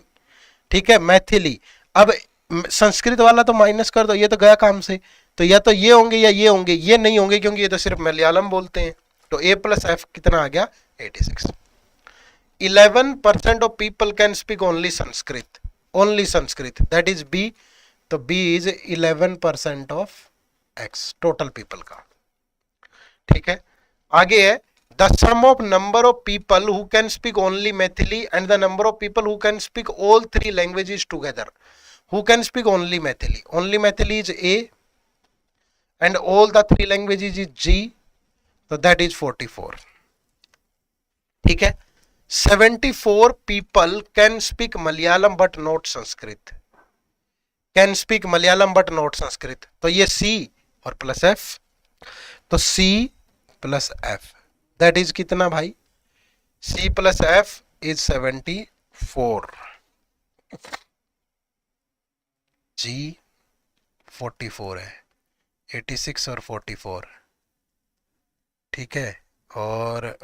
ठीक है, मैथिली। अब संस्कृत वाला तो माइनस कर दो, ये तो गया काम से, तो या तो ये होंगे या ये होंगे, ये नहीं होंगे क्योंकि ये तो सिर्फ मलयालम बोलते हैं, तो ए प्लस एफ कितना आ गया 86। 11% of people can speak only Sanskrit, only Sanskrit that is B, तो B is 11% of X total people का, ठीक है। आगे है the sum of number of people who can speak only Maithili and the number of people who can speak all three languages together, who can speak only Maithili is A and all the three languages is G, तो दैट इज 44, ठीक है। 74 people can speak Malayalam but not Sanskrit, can speak Malayalam but not Sanskrit, तो ये सी और प्लस एफ, तो C plus F that is कितना भाई, C plus F is 74, G 44 है, 86 और 44, ठीक है, और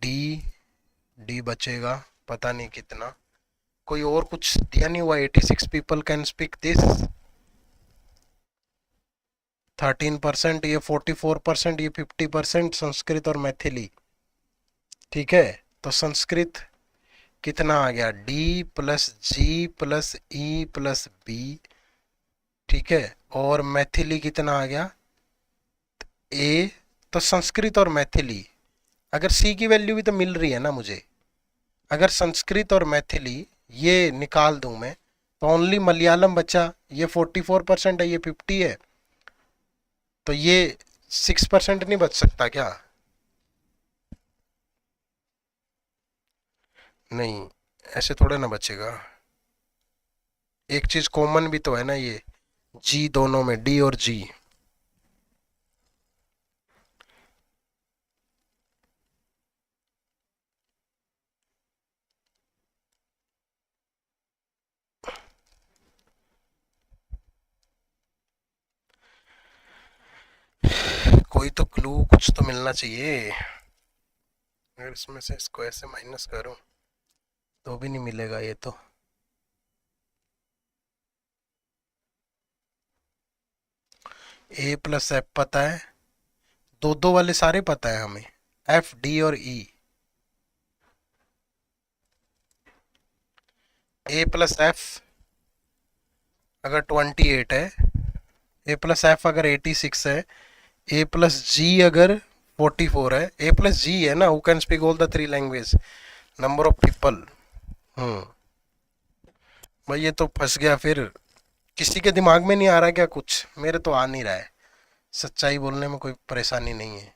डी बचेगा पता नहीं कितना, कोई और कुछ दिया नहीं हुआ। 86 पीपल कैन स्पीक दिस, 13%, ये 44%, ये 50% संस्कृत और मैथिली, ठीक है। तो संस्कृत कितना आ गया, डी प्लस जी प्लस ई प्लस बी, ठीक है, और मैथिली कितना आ गया ए, तो संस्कृत और मैथिली, अगर सी की वैल्यू भी तो मिल रही है ना मुझे, अगर संस्कृत और मैथिली ये निकाल दूं मैं, तो ओनली मलयालम बचा, ये 44% है, ये 50 है, तो ये 6% नहीं बच सकता क्या, नहीं ऐसे थोड़े ना बचेगा, एक चीज कॉमन भी तो है ना, ये जी दोनों में, डी और जी, कोई तो क्लू कुछ तो मिलना चाहिए, अगर इसमें से इसको ऐसे माइनस करूं तो भी नहीं मिलेगा ये तो, ए प्लस एफ पता है, दो दो वाले सारे पता है हमें, एफ डी और ई, ए प्लस एफ अगर 28 है, ए प्लस एफ अगर 86 है, ए प्लस जी अगर 44 है, ए प्लस जी है ना, who can speak all the three language, number of people, भाई ये तो फंस गया फिर, किसी के दिमाग में नहीं आ रहा क्या कुछ, मेरे तो आ नहीं रहा है, सच्चाई बोलने में कोई परेशानी नहीं है।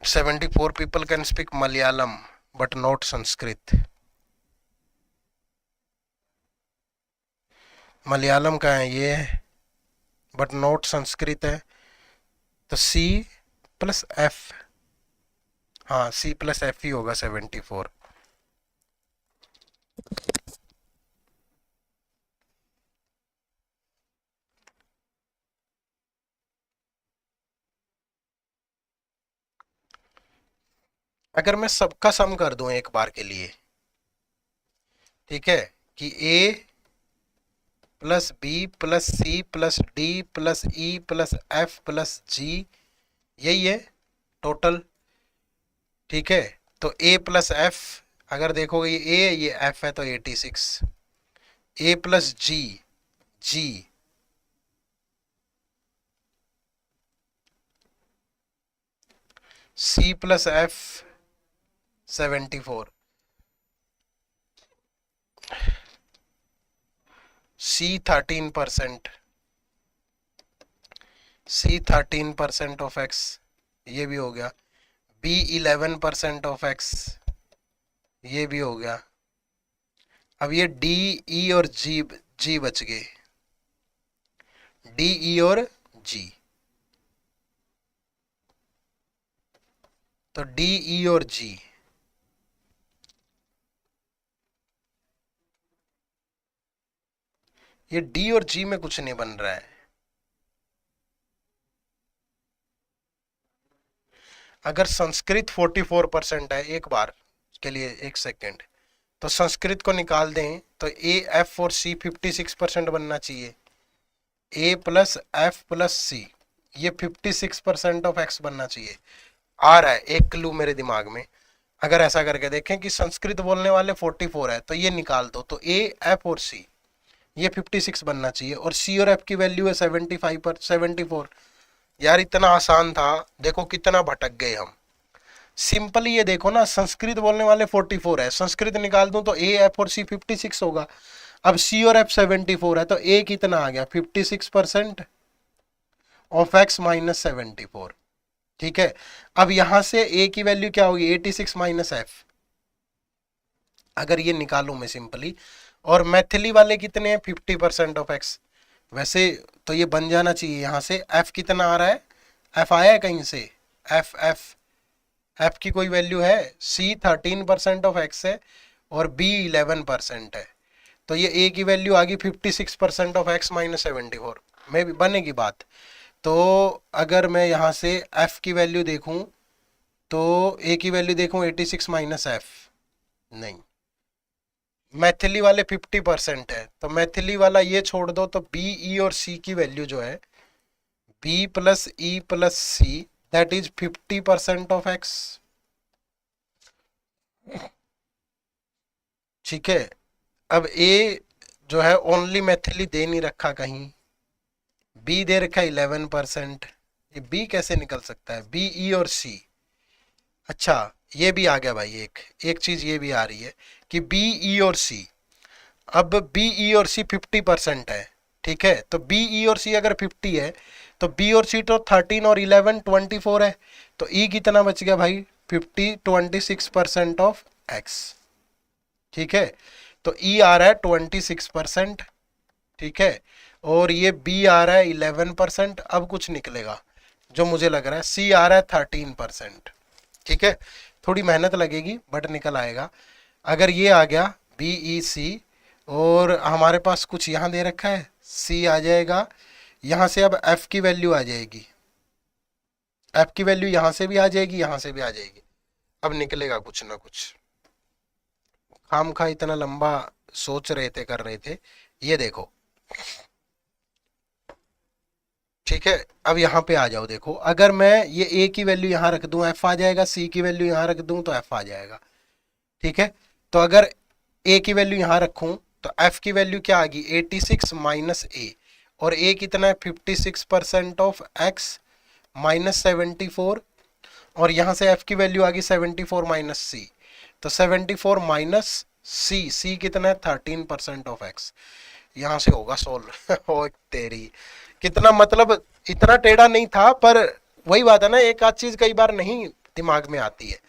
"74 people can speak Malayalam but not Sanskrit", Malayalam का है ये, बट नॉट संस्कृत है, तो सी प्लस एफ, हाँ सी प्लस एफ ही होगा 74। अगर मैं सबका सम कर दूं एक बार के लिए, ठीक है, कि A plus B plus C plus D plus E plus F plus G, यही है टोटल, ठीक है, तो ए प्लस एफ अगर देखोगे, ये ए ये एफ है, तो 86, A plus G, G C plus F 74, 13%, C13% of x, ये भी हो गया। B11% ऑफ x, ये भी हो गया। अब ये D, E और G बच गए, D, E और G। तो D, E और G, ये D और G में कुछ नहीं बन रहा है। अगर संस्कृत 44% है, एक बार के लिए एक सेकेंड, तो संस्कृत को निकाल दें तो A, F और C 56% बनना चाहिए। A plus F plus C, ये 56% ऑफ x बनना चाहिए। आ रहा है एक क्लू मेरे दिमाग में। अगर ऐसा करके देखें कि संस्कृत बोलने वाले 44 है, तो ये निकाल दो, तो A, F और C ये 56 बनना चाहिए, और C और F की वैल्यू है 75 पर 74। यार इतना आसान था, देखो कितना भटक गए हम। सिंपली ये देखो ना, संस्कृत बोलने वाले 44 है, संस्कृत निकाल दूं तो A, F और C 56 होगा। अब C और F 74 है, तो A कितना आ गया 56% ऑफ x माइनस 74। ठीक है, अब यहां से A की वैल्यू क्या होगी 86 माइनस F, अगर ये निकालूं मैं सिंपली। और मैथिली वाले कितने हैं 50% ऑफ x, वैसे तो ये बन जाना चाहिए यहां से। F कितना आ रहा है, F आया है कहीं से, F की कोई वैल्यू है, C 13% ऑफ x है और B 11% है, तो ये A की वैल्यू आ गई 56% ऑफ x माइनस 74 में भी बनेगी बात। तो अगर मैं यहाँ से F की वैल्यू देखूं तो A की वैल्यू देखूं 86 माइनस F, नहीं, मैथिली वाले 50% है, तो मैथिली वाला ये छोड़ दो, तो B, E और C की वैल्यू जो है B plus E plus C that is 50% of x। ठीक है, अब A जो है ओनली मैथिली दे नहीं रखा कहीं, B दे रखा 11%, ये B कैसे निकल सकता है, B, E और C। अच्छा ये भी आ गया भाई, एक चीज ये भी आ रही है कि B, E और C, अब B, E और C 50% है। ठीक है, तो B, E और C अगर 50 है तो B और C तो 13 और 11 24 है, तो E कितना बच गया भाई 50 26% ऑफ x। ठीक है, तो E आ रहा है 26%। ठीक है, और ये B आ रहा है 11%। अब कुछ निकलेगा जो मुझे लग रहा है, C आ रहा है 13%। ठीक है, थोड़ी मेहनत लगेगी बट निकल आएगा। अगर ये आ गया B, E, C और हमारे पास कुछ यहाँ दे रखा है, C आ जाएगा, यहाँ से अब F की वैल्यू आ जाएगी, F की वैल्यू यहाँ से भी आ जाएगी, यहाँ से भी आ जाएगी। अब निकलेगा कुछ ना कुछ, खाम खा इतना लंबा सोच रहे थे, कर रहे थे। ये देखो, ठीक है, अब यहाँ पे आ जाओ, देखो अगर मैं ये A की वैल्यू यहाँ रख दूं F आ जाएगा, C की वैल्यू यहाँ रख दूं तो F आ जाएगा। ठीक है, तो अगर A की वैल्यू यहाँ रखूं तो F की वैल्यू क्या आ गई 86 माइनस A, और A कितना है 56% ऑफ x माइनस 74, और यहाँ से F की वैल्यू आ गई 74 माइनस C, तो 74 माइनस C कितना है 13% ऑफ x। यहाँ से होगा सोल्व ओ तेरी, कितना मतलब इतना टेढ़ा नहीं था, पर वही बात है ना, एक आध चीज कई बार नहीं दिमाग में आती है।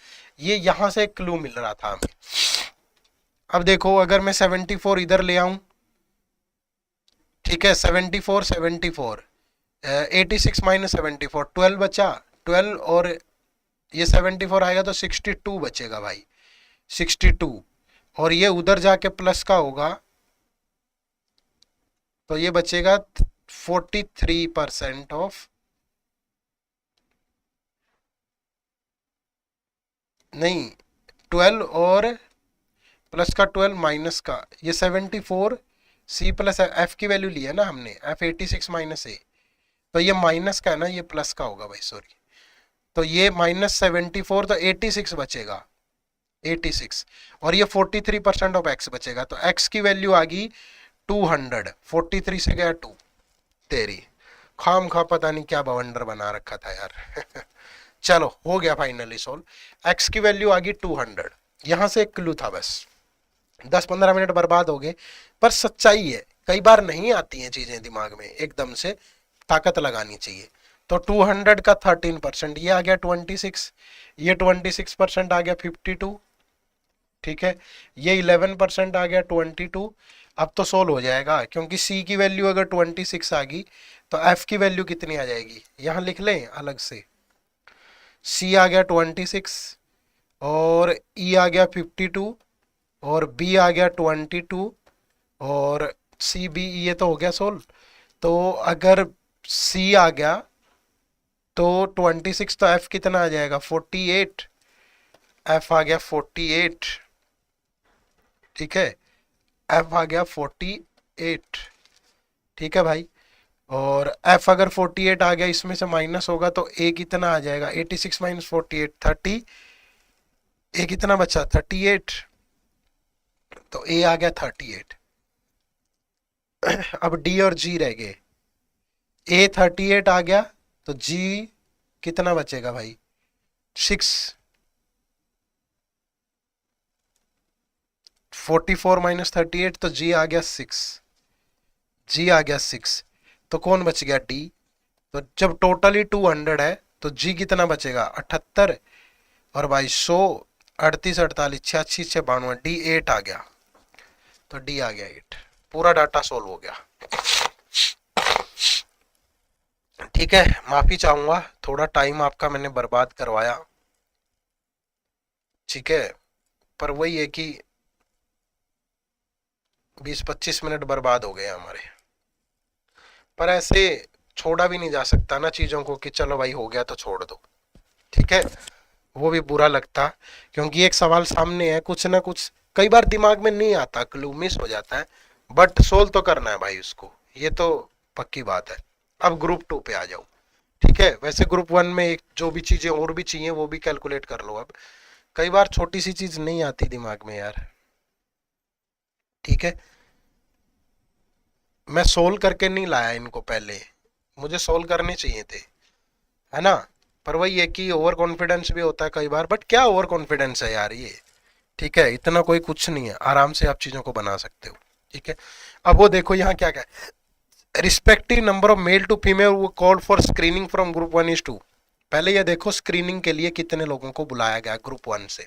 ये यहाँ से एक क्लू मिल रहा था हमें। अब देखो अगर मैं 74 इधर ले आऊं, ठीक है, 74 74 86 माइनस 74 12 बचा, 12 और ये 74 आएगा तो 62 बचेगा भाई, 62, और ये उधर जाके प्लस का होगा तो ये बचेगा 43% ऑफ, नहीं 12 और प्लस का 12 माइनस का, ये 74 C प्लस F की वैल्यू ली है ना हमने, F 86 माइनस A, तो ये माइनस का है ना, ये प्लस का होगा भाई, सॉरी, तो ये माइनस 74 तो 86 बचेगा, 86, और ये 43% ऑफ x बचेगा, तो x की वैल्यू आ गई 200, 43 से गया 2, तेरी खाम खा पता नहीं क्या बवंडर बना रखा था यार चलो हो गया फाइनली सोल्व, x की वैल्यू आ गई 200। यहां से एक क्लू था बस, 10-15 मिनट बर्बाद हो गए, पर सच्चाई है कई बार नहीं आती हैं चीजें दिमाग में, एकदम से ताकत लगानी चाहिए। तो 200 का 13%, ये आ गया 26, ये 26% आ गया 52, ठीक है, ये 11% आ गया 22। अब तो सोल्व हो जाएगा, क्योंकि सी की वैल्यू अगर 26 आ गई तो एफ की वैल्यू कितनी आ जाएगी, यहां लिख लें अलग से। सी आ गया 26 और ई आ गया 52 और बी आ गया 22 और सी बी, ये तो हो गया सोल्व। तो अगर सी आ गया तो 26, तो एफ कितना आ जाएगा 48, एफ आ गया 48, ठीक है, एफ आ गया 48, ठीक है भाई। और एफ अगर 48 आ गया, इसमें से माइनस होगा तो ए कितना आ जाएगा, 86 माइनस 48 30, ए कितना बचा 38, तो ए आ गया 38। अब डी और जी रह गए, ए 38 आ गया तो जी कितना बचेगा भाई 6, 44 माइनस 38, तो जी आ गया 6, जी आ गया 6, तो कौन बच गया डी। तो जब टोटली 200 है तो जी कितना बचेगा 78, और भाई 100, 38, 48, 86, 92, डी 8 आ गया, तो डी आ गया 8। पूरा डाटा सोल्व हो गया। ठीक है, माफी चाहूंगा, थोड़ा टाइम आपका मैंने बर्बाद करवाया, ठीक है, पर वही है कि 20-25 मिनट बर्बाद हो गए हमारे। पर ऐसे छोड़ा भी नहीं जा सकता ना चीजों को कि चलो भाई हो गया तो छोड़ दो, ठीक है, वो भी बुरा लगता, क्योंकि एक सवाल सामने है, कुछ ना कुछ कई बार दिमाग में नहीं आता, क्लू मिस हो जाता है, बट सोल्व तो करना है भाई उसको, ये तो पक्की बात है। अब ग्रुप 2 पे आ जाओ, ठीक है। वैसे ग्रुप 1 में एक जो भी चीजें और भी चाहिए वो भी कैलकुलेट कर लो। अब कई बार छोटी सी चीज नहीं आती दिमाग में यार, ठीक है। मैं सोल्व करके नहीं लाया इनको, पहले मुझे सोल्व करने चाहिए थे, है ना। पर वही है कि ओवर कॉन्फिडेंस भी होता है कई बार, बट क्या ओवर कॉन्फिडेंस है यार ये, ठीक है, इतना कोई कुछ नहीं है, आराम से आप चीजों को बना सकते हो, ठीक है। अब वो देखो यहाँ क्या क्या, respective number of male to female वो called for screening from group 1 is 2। पहले ये देखो स्क्रीनिंग के लिए कितने लोगों को बुलाया गया ग्रुप 1 से,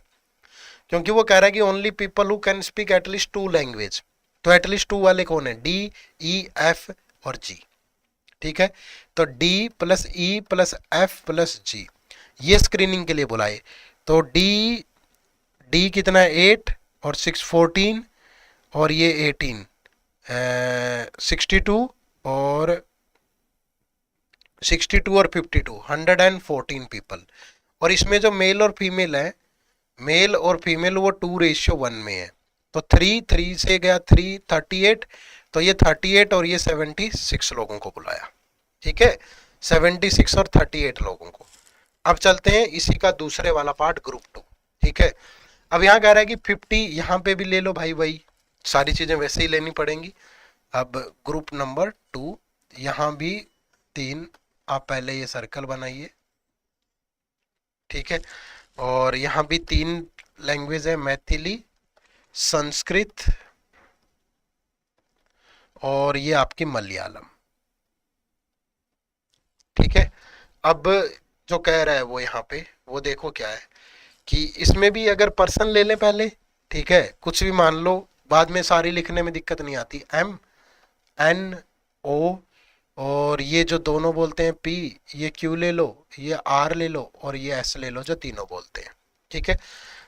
क्योंकि वो कह रहा है कि only people who can speak at least 2 language, तो एटलीस्ट 2 वाले कौन है, डी, ई, एफ और जी, ठीक है। तो D plus E plus F plus G, ये स्क्रीनिंग के लिए बुलाए। तो डी, डी कितना है 8 और 6 14 और ये 18 62 और 62 और 52 114 पीपल। और इसमें जो मेल और फीमेल है, मेल और फीमेल वो 2:1 में है, तो 3 3 से गया 3 38, तो ये 38 और ये 76 लोगों को बुलाया, ठीक है, 76 और 38 लोगों को। अब चलते हैं इसी का दूसरे वाला पार्ट ग्रुप 2, ठीक है। अब यहाँ कह रहा है कि 50, यहाँ पे भी ले लो भाई, वही सारी चीजें वैसे ही लेनी पड़ेंगी। अब ग्रुप नंबर 2, यहाँ भी 3, आप पहले ये सर्कल बनाइए, ठीक है, और यहाँ भी 3 लैंग्वेज है, मैथिली, संस्कृत और ये आपकी मलयालम, ठीक है। अब जो कह रहा है वो यहाँ पे वो देखो क्या है कि इसमें भी अगर पर्सन ले लें पहले, ठीक है, कुछ भी मान लो, बाद में सारी लिखने में दिक्कत नहीं आती, एम एन ओ, और ये जो दोनों बोलते हैं पी, ये क्यू ले लो, ये आर ले लो और ये एस ले लो जो तीनों बोलते हैं, ठीक है।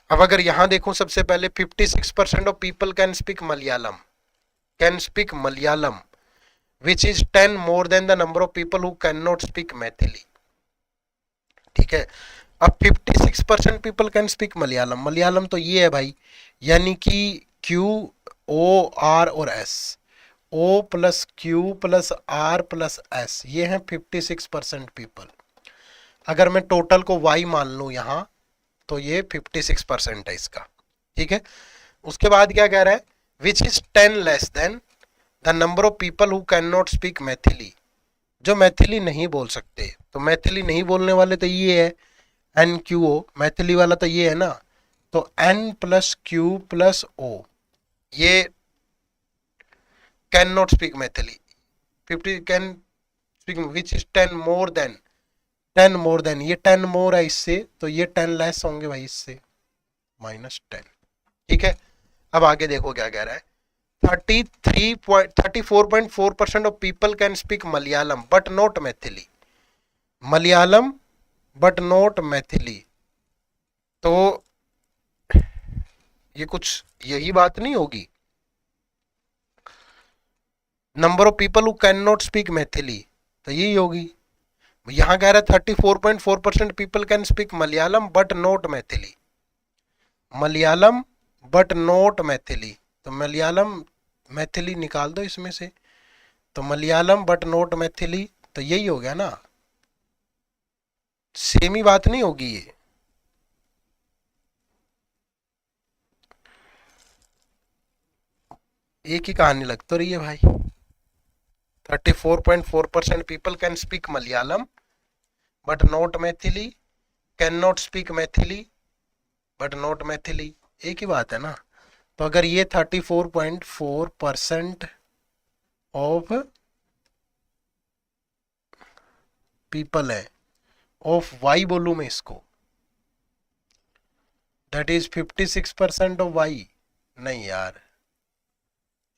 अब अगर यहां देखो सबसे पहले 56% of people can speak Malayalam, can speak Malayalam which is 10 more than the number of people who can not speak Maithili, ठीक है। अब 56% people can speak Malayalam, Malayalam तो ये है भाई, यानी कि क्यू ओ आर और S, O plus Q plus R plus S, ये हैं 56% पीपल। अगर मैं टोटल को वाई मान लूं यहां, तो ये 56% है इसका, ठीक है। उसके बाद क्या कह रहा है, विच is 10 less than the number of people who can not speak Maithili, जो मैथिली नहीं बोल सकते। तो मैथिली नहीं बोलने वाले तो ये है एन क्यू ओ, मैथिली वाला तो ये है ना, तो N plus Q plus O, ये can not speak Maithili, 50 can speak which is 10 more than, 10 more than, ये 10 मोर है इससे, तो ये 10 लेस होंगे भाई इससे, -10। ठीक है, अब आगे देखो क्या कह रहा है, 34.4% of people can speak Malayalam but not Maithili, Malayalam but not Maithili, तो ये कुछ यही बात नहीं होगी, number of people who can not speak Maithili, तो यही होगी। यहां कह रहा है 34.4% people can speak Malayalam but not Maithili, Malayalam but not Maithili, तो मलयालम मैथिली निकाल दो इसमें से, तो मलयालम बट नॉट मैथिली, तो यही हो गया ना, सेम ही बात नहीं होगी ये। एक ही कहानी लग तो रही है भाई। 34.4% people can speak Malayalam but not Maithili, can not speak Maithili but not Maithili, एक ही बात है ना। तो अगर ये 34.4% ऑफ पीपल है, ऑफ वाई बोलूं मैं इसको, दैट इज 56% ऑफ वाई, नहीं यार,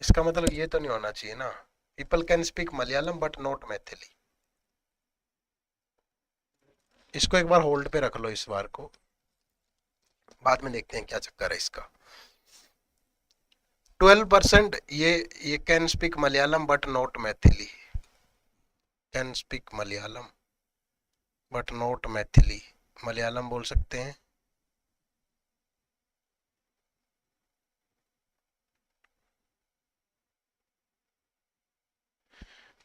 इसका मतलब ये तो नहीं होना चाहिए ना, people can speak Malayalam but not Maithili. इसको एक बार होल्ड पे रख लो, इस बार को, बाद में देखते हैं क्या चक्कर है इसका। 12% ये can speak Malayalam but not Maithili, can speak Malayalam but not Maithili, Malayalam बोल सकते हैं,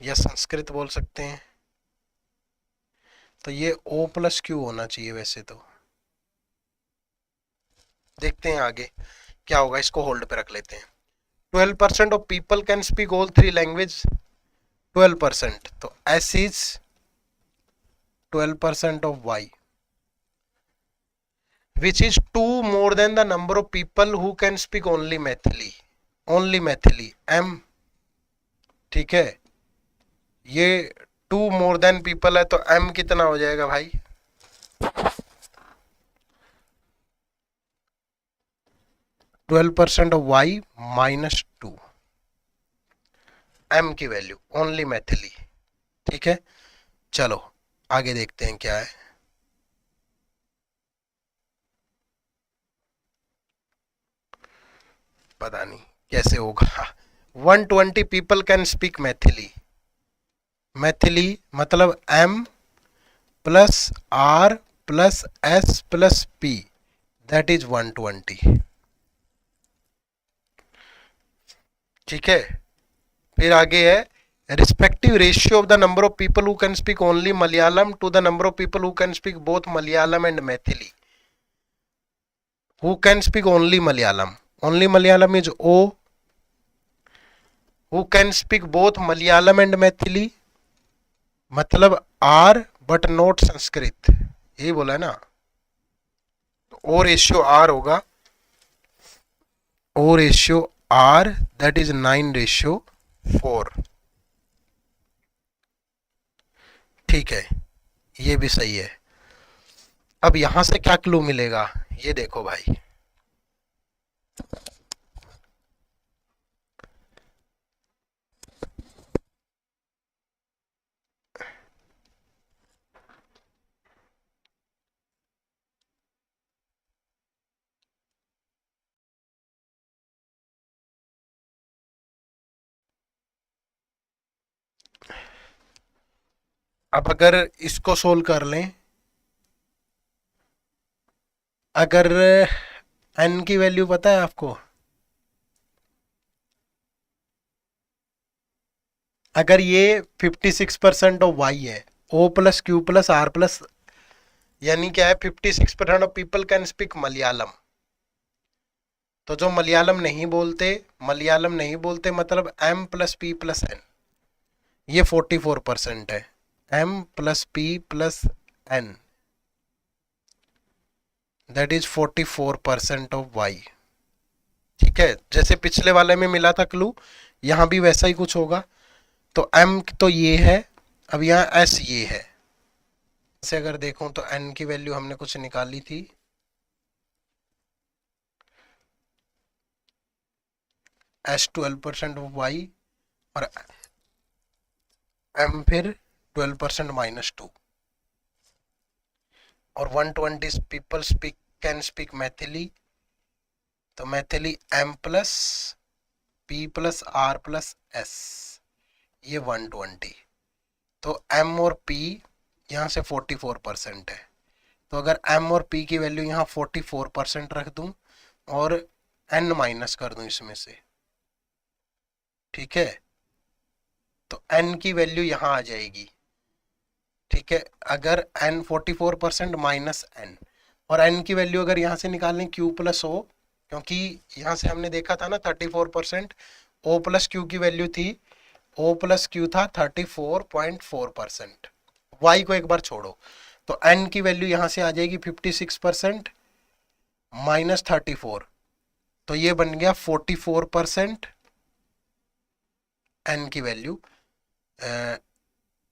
या संस्कृत बोल सकते हैं, तो ये O प्लस क्यू होना चाहिए वैसे तो। देखते हैं आगे क्या होगा, इसको होल्ड पे रख लेते हैं। 12% of people can speak all 3 language, 12%, तो S is 12% of Y, which is 2 more than the number of people who can speak only Maithili, only Maithili M। ठीक है, ये 2 मोर देन पीपल है, तो M कितना हो जाएगा भाई, %12 ऑफ Y -2, M की वैल्यू ओनली मैथिली। ठीक है, चलो आगे देखते हैं क्या है। पता नहीं कैसे होगा। 120 people can speak Maithili, Maithili मतलब M plus R plus S plus P, that is 120। ठीक है, फिर आगे है respective ratio of the number of people who can speak only Malayalam to the number of people who can speak both Malayalam and Maithili. Who can speak only Malayalam is O, who can speak both Malayalam and Maithili मतलब R बट नॉट संस्कृत, यही बोला है ना, तो O रेशियो R होगा, O ratio R that is 9:4। ठीक है, ये भी सही है। अब यहां से क्या क्लू मिलेगा, ये देखो भाई, अब अगर इसको सोल्व कर लें, अगर n की वैल्यू पता है आपको, अगर ये 56% ऑफ y है, O plus Q plus R plus, यानी क्या है 56% of people can speak Malayalam, तो जो मलयालम नहीं बोलते मतलब M plus P plus N, ये 44% है, M plus P plus N, that is 44% of Y। ठीक है, जैसे पिछले वाले में मिला था क्लू, यहाँ भी वैसा ही कुछ होगा। तो m तो ये है, अब यहाँ s ये है। से अगर देखूं तो n की वैल्यू हमने कुछ निकाली थी, s 12% ऑफ y और m फिर 12% -2। और 120 पीपल कैन स्पीक मैथिली, तो Maithili m plus p plus r plus s, ये 120। तो m और p यहाँ से 44% है, तो अगर m और p की वैल्यू यहाँ 44% रख दूं और n माइनस कर दूं इसमें से, ठीक है, तो n की वैल्यू यहाँ आ जाएगी। ठीक है, अगर n 44% माइनस n, और n की वैल्यू अगर यहाँ से निकालें q प्लस o, क्योंकि यहाँ से हमने देखा था ना 34%, o प्लस q की वैल्यू थी, o प्लस q था 34.4%। y को एक बार छोड़ो, तो n की वैल्यू यहाँ से आ जाएगी 56% माइनस 34, तो ये बन गया 44% n की वैल्यू।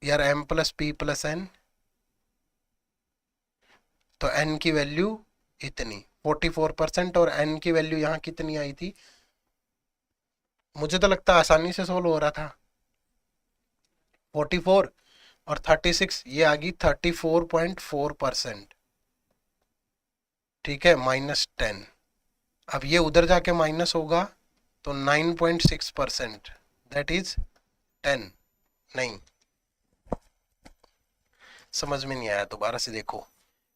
यार m plus p plus n, तो n की वैल्यू इतनी 44%, और n की वैल्यू यहाँ कितनी आई थी, मुझे तो लगता है आसानी से सोल्व हो रहा था। 44 और 36, ये आ गई 34.4%। ठीक है, -10। अब ये उधर जाके माइनस होगा तो 9.6%, दैट इज 10। नहीं समझ में नहीं आया, दोबारा से देखो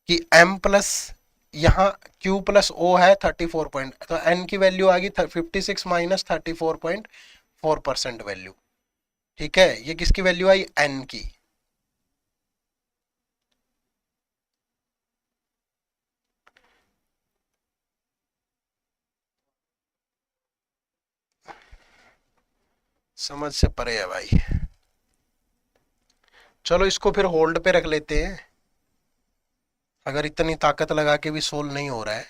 कि m प्लस यहाँ q प्लस o है 34 पॉइंट, तो n की वैल्यू आ गई 56 माइनस 34.4% वैल्यू। ठीक है, ये किसकी वैल्यू आई, n की। समझ से परे है भाई। चलो इसको फिर होल्ड पे रख लेते हैं, अगर इतनी ताकत लगा के भी सोल्व नहीं हो रहा है।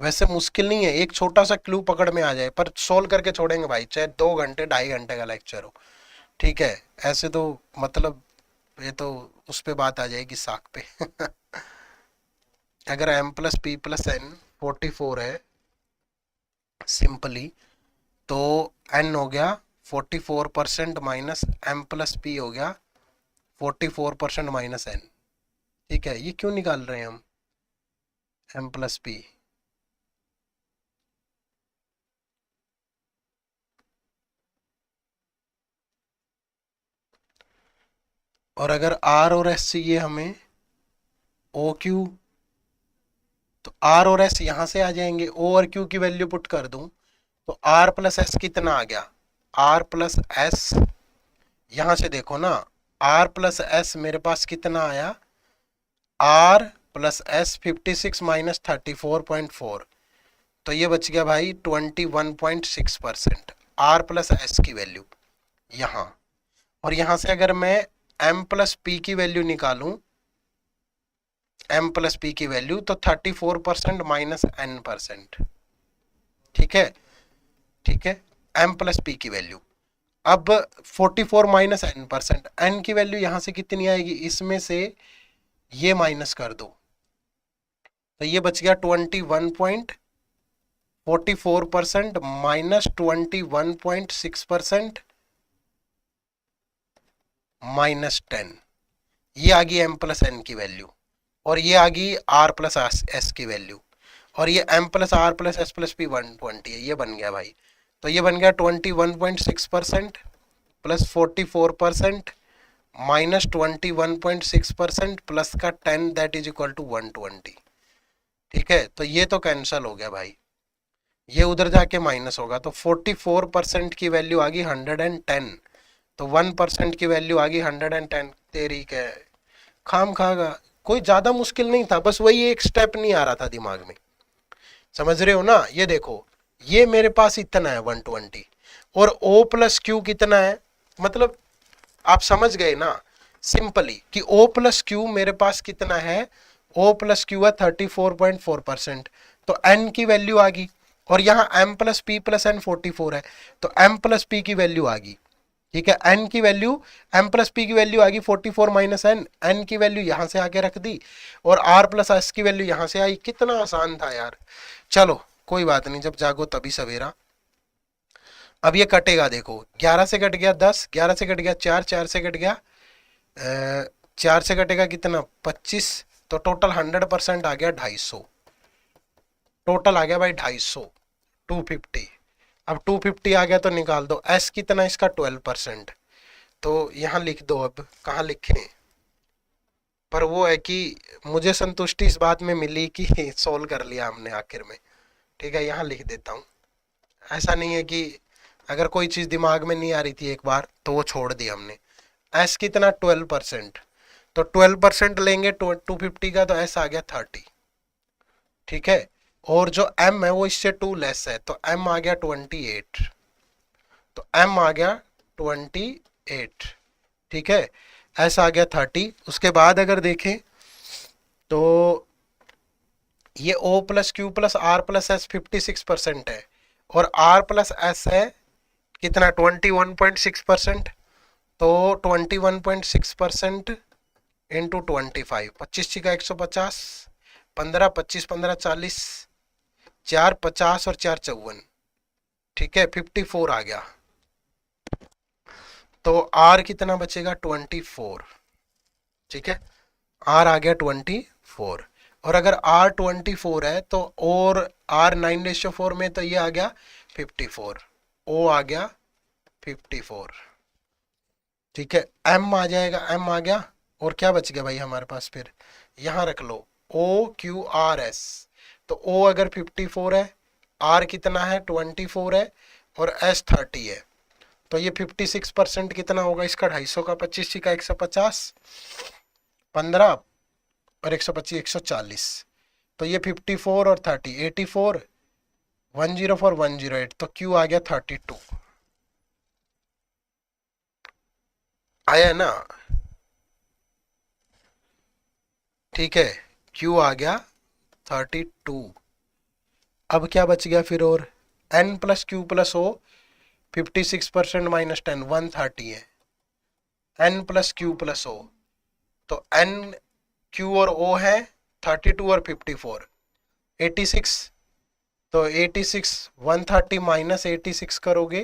वैसे मुश्किल नहीं है, एक छोटा सा क्लू पकड़ में आ जाए, पर सोल्व करके छोड़ेंगे भाई, चाहे 2 घंटे 2.5 घंटे का लेक्चर हो। ठीक है, ऐसे तो मतलब ये तो उस पे बात आ जाएगी साख पे। अगर m plus p plus n 44 है सिंपली, तो n हो गया 44% माइनस m प्लस p हो गया 44% माइनस n। ठीक है, ये क्यों निकाल रहे हैं हम m प्लस p, और अगर r और s चाहिए हमें OQ, तो r और s यहां से आ जाएंगे, o और q की वैल्यू पुट कर दूं तो r प्लस एस कितना आ गया, r प्लस एस, यहां से देखो ना r प्लस एस मेरे पास कितना आया, r प्लस एस 56 माइनस 34.4, तो ये बच गया भाई 21.6% r प्लस एस की वैल्यू यहां। और यहां से अगर मैं m प्लस p की वैल्यू निकालूं, m प्लस p की वैल्यू, तो 34% माइनस n%। ठीक है, ठीक है, m प्लस p की वैल्यू। अब 44 माइनस n%, n की वैल्यू यहां से कितनी आएगी, इसमें से ये माइनस कर दो, तो ये बच गया 21.44% माइनस 21.6% माइनस 10, ये आ गई m प्लस n की वैल्यू, और ये आ गई r प्लस s की वैल्यू, और ये m plus r plus s plus p 120 है, ये बन गया भाई। तो ये बन गया 21.6% प्लस 44% माइनस 21.6% प्लस का 10, दैट इज इक्वल टू 120। ठीक है, तो ये तो कैंसल हो गया भाई, ये उधर जाके माइनस होगा, तो 44% की वैल्यू आ गई 110, तो 1% की वैल्यू आ गई 110। तेरी क्या खाम खागा, कोई ज्यादा मुश्किल नहीं था, बस वही एक स्टेप नहीं आ रहा था दिमाग में, समझ रहे हो ना। ये देखो, ये मेरे पास इतना है 120, और O प्लस क्यू कितना है, मतलब आप समझ गए ना सिंपली कि O प्लस क्यू मेरे पास कितना है, O प्लस क्यू है 34.4%, तो N की वैल्यू आ गई, और यहाँ m plus P plus N 44 है, तो m प्लस पी की वैल्यू आ गई, ठीक है, n की वैल्यू, m प्लस पी की वैल्यू आ गई 44 माइनस एन, n की वैल्यू यहां से आके रख दी और r प्लस s की वैल्यू यहां से आई। कितना आसान था यार। चलो कोई बात नहीं, जब जागो तभी सवेरा। अब ये कटेगा, देखो 11 से कट गया 10, 11 से कट गया 4, 4 से कट गया 4 से कटेगा कितना 25, तो टोटल 100% आ गया 250, टोटल आ गया भाई 250, 250। अब 250 आ गया तो निकाल दो एस कितना इसका 12%, तो यहां लिख दो। अब कहाँ लिखें, पर वो है कि मुझे संतुष्टि इस बात में मिली कि सोल्व कर लिया हमने आखिर में, ठीक है, यहाँ लिख देता हूँ। ऐसा नहीं है कि अगर कोई चीज दिमाग में नहीं आ रही थी एक बार तो वो छोड़ दी हमने। एस कितना 12%, तो 12% लेंगे 250 का, तो एस आ गया 30, ठीक है, और जो m है वो इससे 2 लेस है, तो m आ गया 28, तो m आ गया 28, ठीक है, s आ गया 30। उसके बाद अगर देखें तो ये O plus Q plus R plus S 56% है और r प्लस एस है कितना 21.6%, तो 21.6% इंटू 25, 25 का 150, 15 25 15 40, 4 50 और 4 54, ठीक है, 54 आ गया। तो R कितना बचेगा 24, ठीक है, R आ गया 24। और अगर R 24 है तो और R 9/4 में, तो ये आ गया 54, O आ गया 54, ठीक है, M आ जाएगा, M आ गया, और क्या बच गया भाई हमारे पास, फिर यहां रख लो OQRS, तो O अगर 54 है, R कितना है 24 है और S 30 है, तो ये 56% कितना होगा इसका 250 का, 25 का 150, 15 और 125 140, तो ये 54 और 30 84, 104 108, तो Q आ गया 32, आया ना, ठीक है, Q आ गया 32। अब क्या बच गया फिर, और N plus Q plus O 56% minus 10 130 है, N plus Q plus O, तो N Q और O है 32 और 54, 86, तो 86 130 माइनस 86 करोगे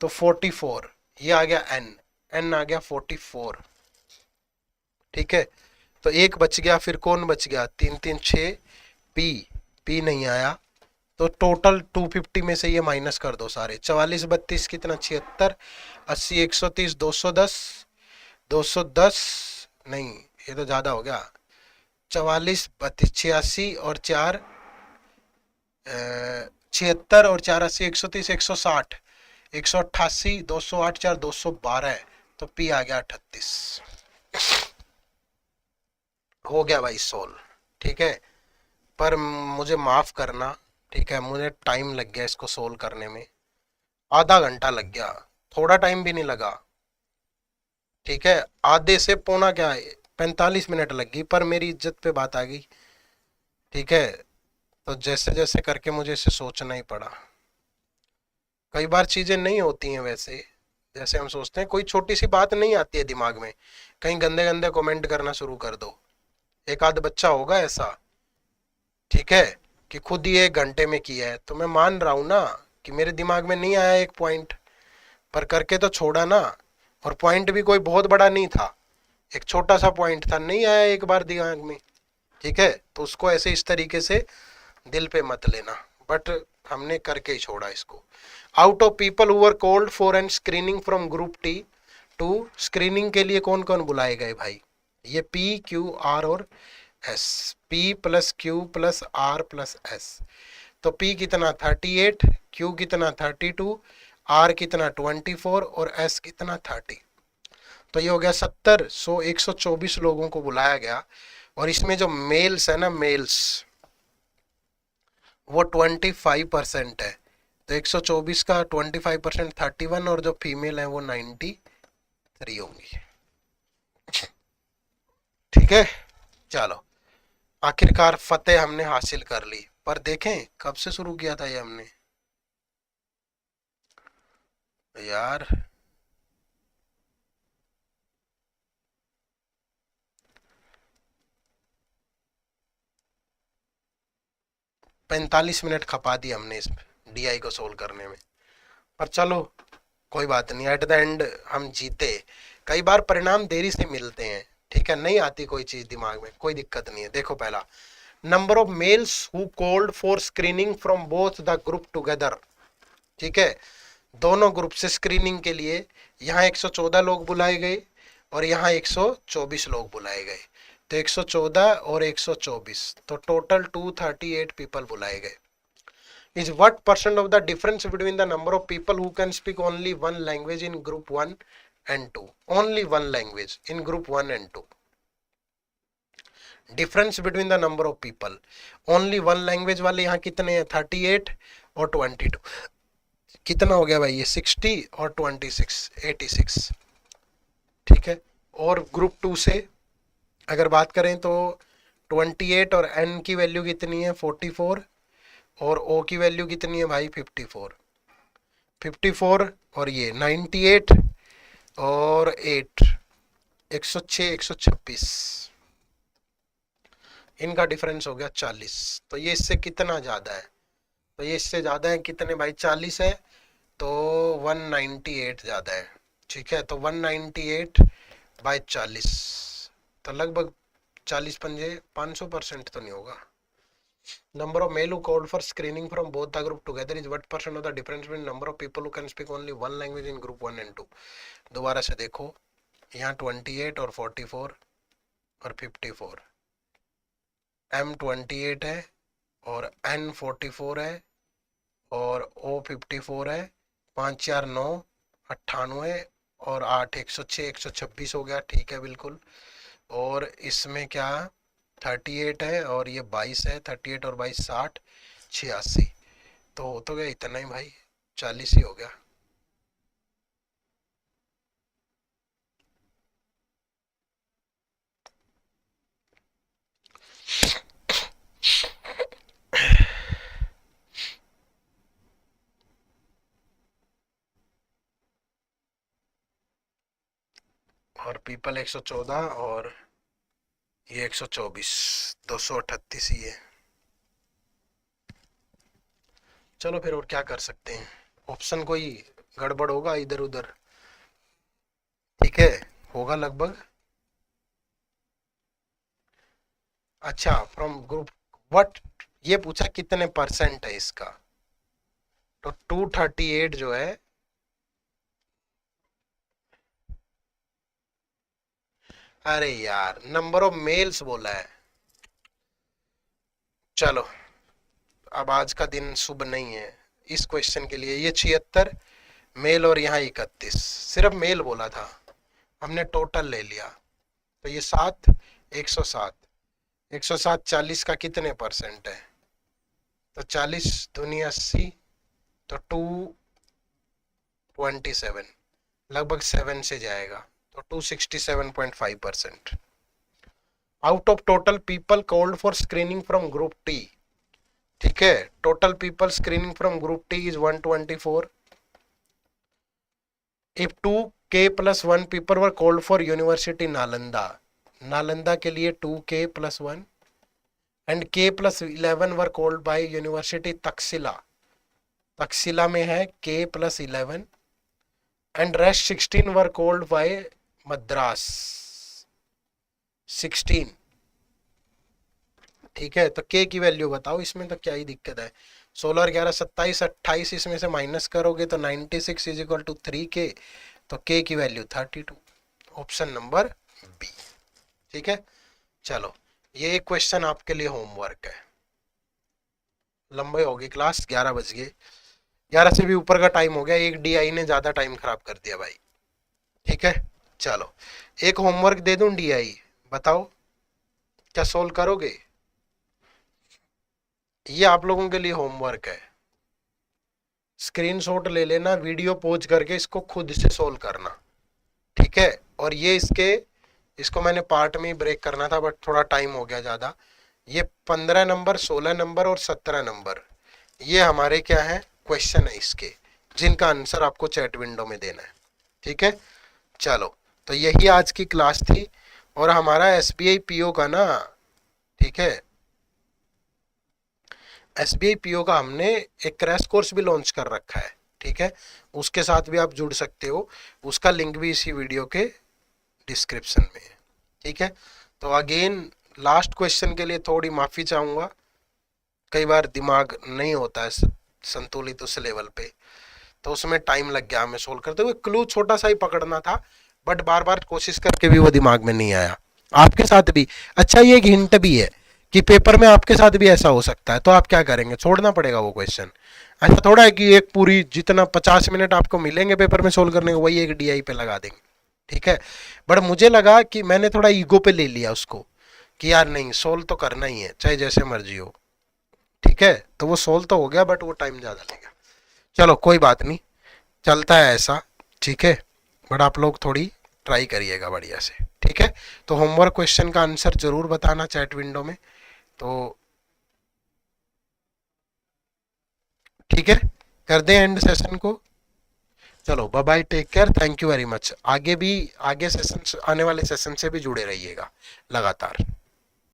तो 44, ये आ गया N, N आ गया 44, ठीक है, तो एक बच गया, फिर कौन बच गया 3 3 6, P, P नहीं आया, तो टोटल 250 में से ये माइनस कर दो सारे, 44 32 कितना 76, 80 130 210, 210 नहीं ये तो ज्यादा हो गया, 44 32 86 और 4 76 और 4 80 130 160 188 208 4 212, तो P आ गया 38, हो गया भाई सोल्व, ठीक है, पर मुझे माफ करना, ठीक है, मुझे टाइम लग गया इसको सोल्व करने में, आधा घंटा लग गया, थोड़ा टाइम भी नहीं लगा, ठीक है, आधे से पौना क्या 45 मिनट लग गई, पर मेरी इज्जत पे बात आ गई, ठीक है, तो जैसे जैसे करके मुझे इसे सोचना ही पड़ा। कई बार चीजें नहीं होती हैं वैसे जैसे हम सोचते हैं, कोई छोटी सी बात नहीं आती है दिमाग में, कहीं गंदे गंदे कमेंट करना शुरू कर दो, एक आध बच्चा होगा ऐसा, ठीक है, कि खुद ही 1 घंटे में किया है, तो मैं मान रहा हूं ना कि मेरे दिमाग में नहीं आया एक पॉइंट, पर करके तो छोड़ा ना, और पॉइंट भी कोई बहुत बड़ा नहीं था, एक छोटा सा पॉइंट था, नहीं आया एक बार दिमाग में, ठीक है, तो उसको ऐसे इस तरीके से दिल पे मत लेना, बट हमने करके ही छोड़ा इसको। Out of people who were called for an screening from group T two, screening के लिए कौन कौन बुलाए गए भाई, ये P Q R और S, P plus Q plus R plus S, तो P कितना 38, Q कितना 32, R कितना 24 और S कितना 30, तो ये हो गया 70 100 124 लोगों को बुलाया गया, और इसमें जो मेल्स है ना, मेल्स वो 25% है, तो 124 का 25% 31, और जो फीमेल है वो 93 होंगी, ठीक है, चलो आखिरकार फतेह हमने हासिल कर ली, पर देखें कब से शुरू किया था ये हमने यार। पैंतालीस मिनट खपा दिए हमने इस डीआई को सोल्व करने में, पर चलो कोई बात नहीं, एट द एंड हम जीते। कई बार परिणाम देरी से मिलते हैं, ठीक है, नहीं आती कोई चीज दिमाग में, कोई दिक्कत नहीं है। देखो पहला, number of males who called for screening from both the group together, ठीक है, दोनों ग्रुप से स्क्रीनिंग के लिए यहाँ 114 लोग बुलाए गए और यहाँ 124 लोग बुलाए गए, तो 114 और 124, तो टोटल 238 पीपल बुलाए गए। Is what percent of the difference between the number of people who can speak only one language in group 1 and 2? Only one language in group 1 and 2. Difference between the number of people. Only one language वाले यहाँ कितने हैं? 38 और 22. कितना हो गया भाई ये? 60 और 26, 86, ठीक है। और ग्रुप 2 से अगर बात करें तो 28 और n की वैल्यू कितनी है? 44, और O की वैल्यू कितनी है भाई? 54, 54 और ये 98 और 8, 106, 126, इनका डिफरेंस हो गया 40। तो ये इससे कितना ज्यादा है? तो ये इससे ज्यादा है कितने भाई? 40 है, तो 198 ज्यादा है, ठीक है। तो 198 बाय 40, तो लगभग 40 पंजे 500% तो नहीं होगा। Number of male who called for screening from both the group together is what percent of the difference between number of people who can speak only one language in group 1 and 2? दोबारा से देखो, यहाँ 28 और 44 और 54, M 28 है और N 44 है और O 54 है, 5 4 9 98 और 8 106, 126 हो गया, ठीक है बिल्कुल। और इसमें क्या 38 है और ये 22 है, 38 और 22 60, 86, तो हो तो गया इतना ही भाई, 40 ही हो गया। और पीपल 114 और ये 124, 238 ही है। चलो फिर और क्या कर सकते हैं, ऑप्शन कोई गड़बड़ होगा इधर उधर, ठीक है, होगा लगभग। अच्छा, फ्रॉम ग्रुप व्हाट, ये पूछा कितने परसेंट है इसका, तो 238 जो है, अरे यार नंबर ऑफ मेल्स बोला है। चलो अब आज का दिन शुभ नहीं है इस क्वेश्चन के लिए। ये 76 मेल और यहाँ 31, सिर्फ मेल बोला था, हमने टोटल ले लिया, तो ये 7, 107, 107 40 का कितने परसेंट है? तो 40 दूनी 80, तो 227, लगभग 7 से जाएगा, तो 267.5%। Out of total people called for screening from group T, ठीक है, total people screening from group T is 124। If 2K+1 people were called for university Nalanda, Nalanda के लिए 2K+1 and K+11 were called by university Takshashila, Takshashila में है K+11 and rest 16 were called by Madras 16, ठीक है। तो K की वैल्यू बताओ, इसमें तो क्या ही दिक्कत है, 16 11 27 28, इसमें से माइनस करोगे तो 96 इज इक्वल टू 3K, तो K की वैल्यू 32, ऑप्शन नंबर बी, ठीक है। चलो ये एक क्वेश्चन आपके लिए होमवर्क है, लंबे हो गई क्लास, 11 बज गए, 11 से भी ऊपर का टाइम हो गया, एक DI ने ज्यादा टाइम खराब कर दिया भाई, ठीक है। चलो एक होमवर्क दे दूं DI, बताओ क्या सोल्व करोगे? ये आप लोगों के लिए होमवर्क है, स्क्रीनशॉट ले लेना, वीडियो पॉज करके इसको खुद से सोल्व करना, ठीक है। और ये इसको मैंने पार्ट में ही ब्रेक करना था, बट थोड़ा टाइम हो गया ज़्यादा, ये 15 नंबर, 16 नंबर और 17 नंबर, ये हमारे क्या है, क्वेश्चन है इसके, जिनका आंसर आपको चैट विंडो में देना है। ठीक है, चलो, तो यही आज की क्लास थी। और हमारा एसबीआई पीओ का ना, ठीक है, एसबीआई पीओ का हमने एक क्रैश कोर्स भी लॉन्च कर रखा है। ठीक है, उसके साथ भी आप जुड़ सकते हो, उसका लिंक भी इसी वीडियो के डिस्क्रिप्शन में है। ठीक है, तो अगेन लास्ट क्वेश्चन के लिए थोड़ी माफी चाहूंगा, कई बार दिमाग नहीं होता है संतुलित उस लेवल पे, तो उसमें टाइम लग गया हमें सोल्व करते हुए। क्लू छोटा सा ही पकड़ना था, बट बार बार कोशिश करके भी वो दिमाग में नहीं आया। आपके साथ भी, अच्छा ये एक हिंट भी है कि पेपर में आपके साथ भी ऐसा हो सकता है, तो आप क्या करेंगे, छोड़ना पड़ेगा वो क्वेश्चन। ऐसा थोड़ा है कि एक पूरी जितना 50 मिनट आपको मिलेंगे पेपर में सोल्व करने को, वही एक डीआई पे लगा देंगे। ठीक है, बट मुझे लगा कि मैंने थोड़ा ईगो पे ले लिया उसको, कि यार नहीं, सोल्व तो करना ही है चाहे जैसे मर्जी हो। ठीक है, तो वो सोल्व तो हो गया, बट वो टाइम ज्यादा लेगा। चलो कोई बात नहीं, चलता है ऐसा। ठीक है, बट आप लोग थोड़ी ट्राई करिएगा बढ़िया से। ठीक है, तो होमवर्क क्वेश्चन का आंसर जरूर बताना चैट विंडो में। तो ठीक है, कर दें एंड सेशन को। चलो bye bye, take care, thank you very much. आगे भी, आगे सेशन, आने वाले सेशन से भी जुड़े रहिएगा लगातार।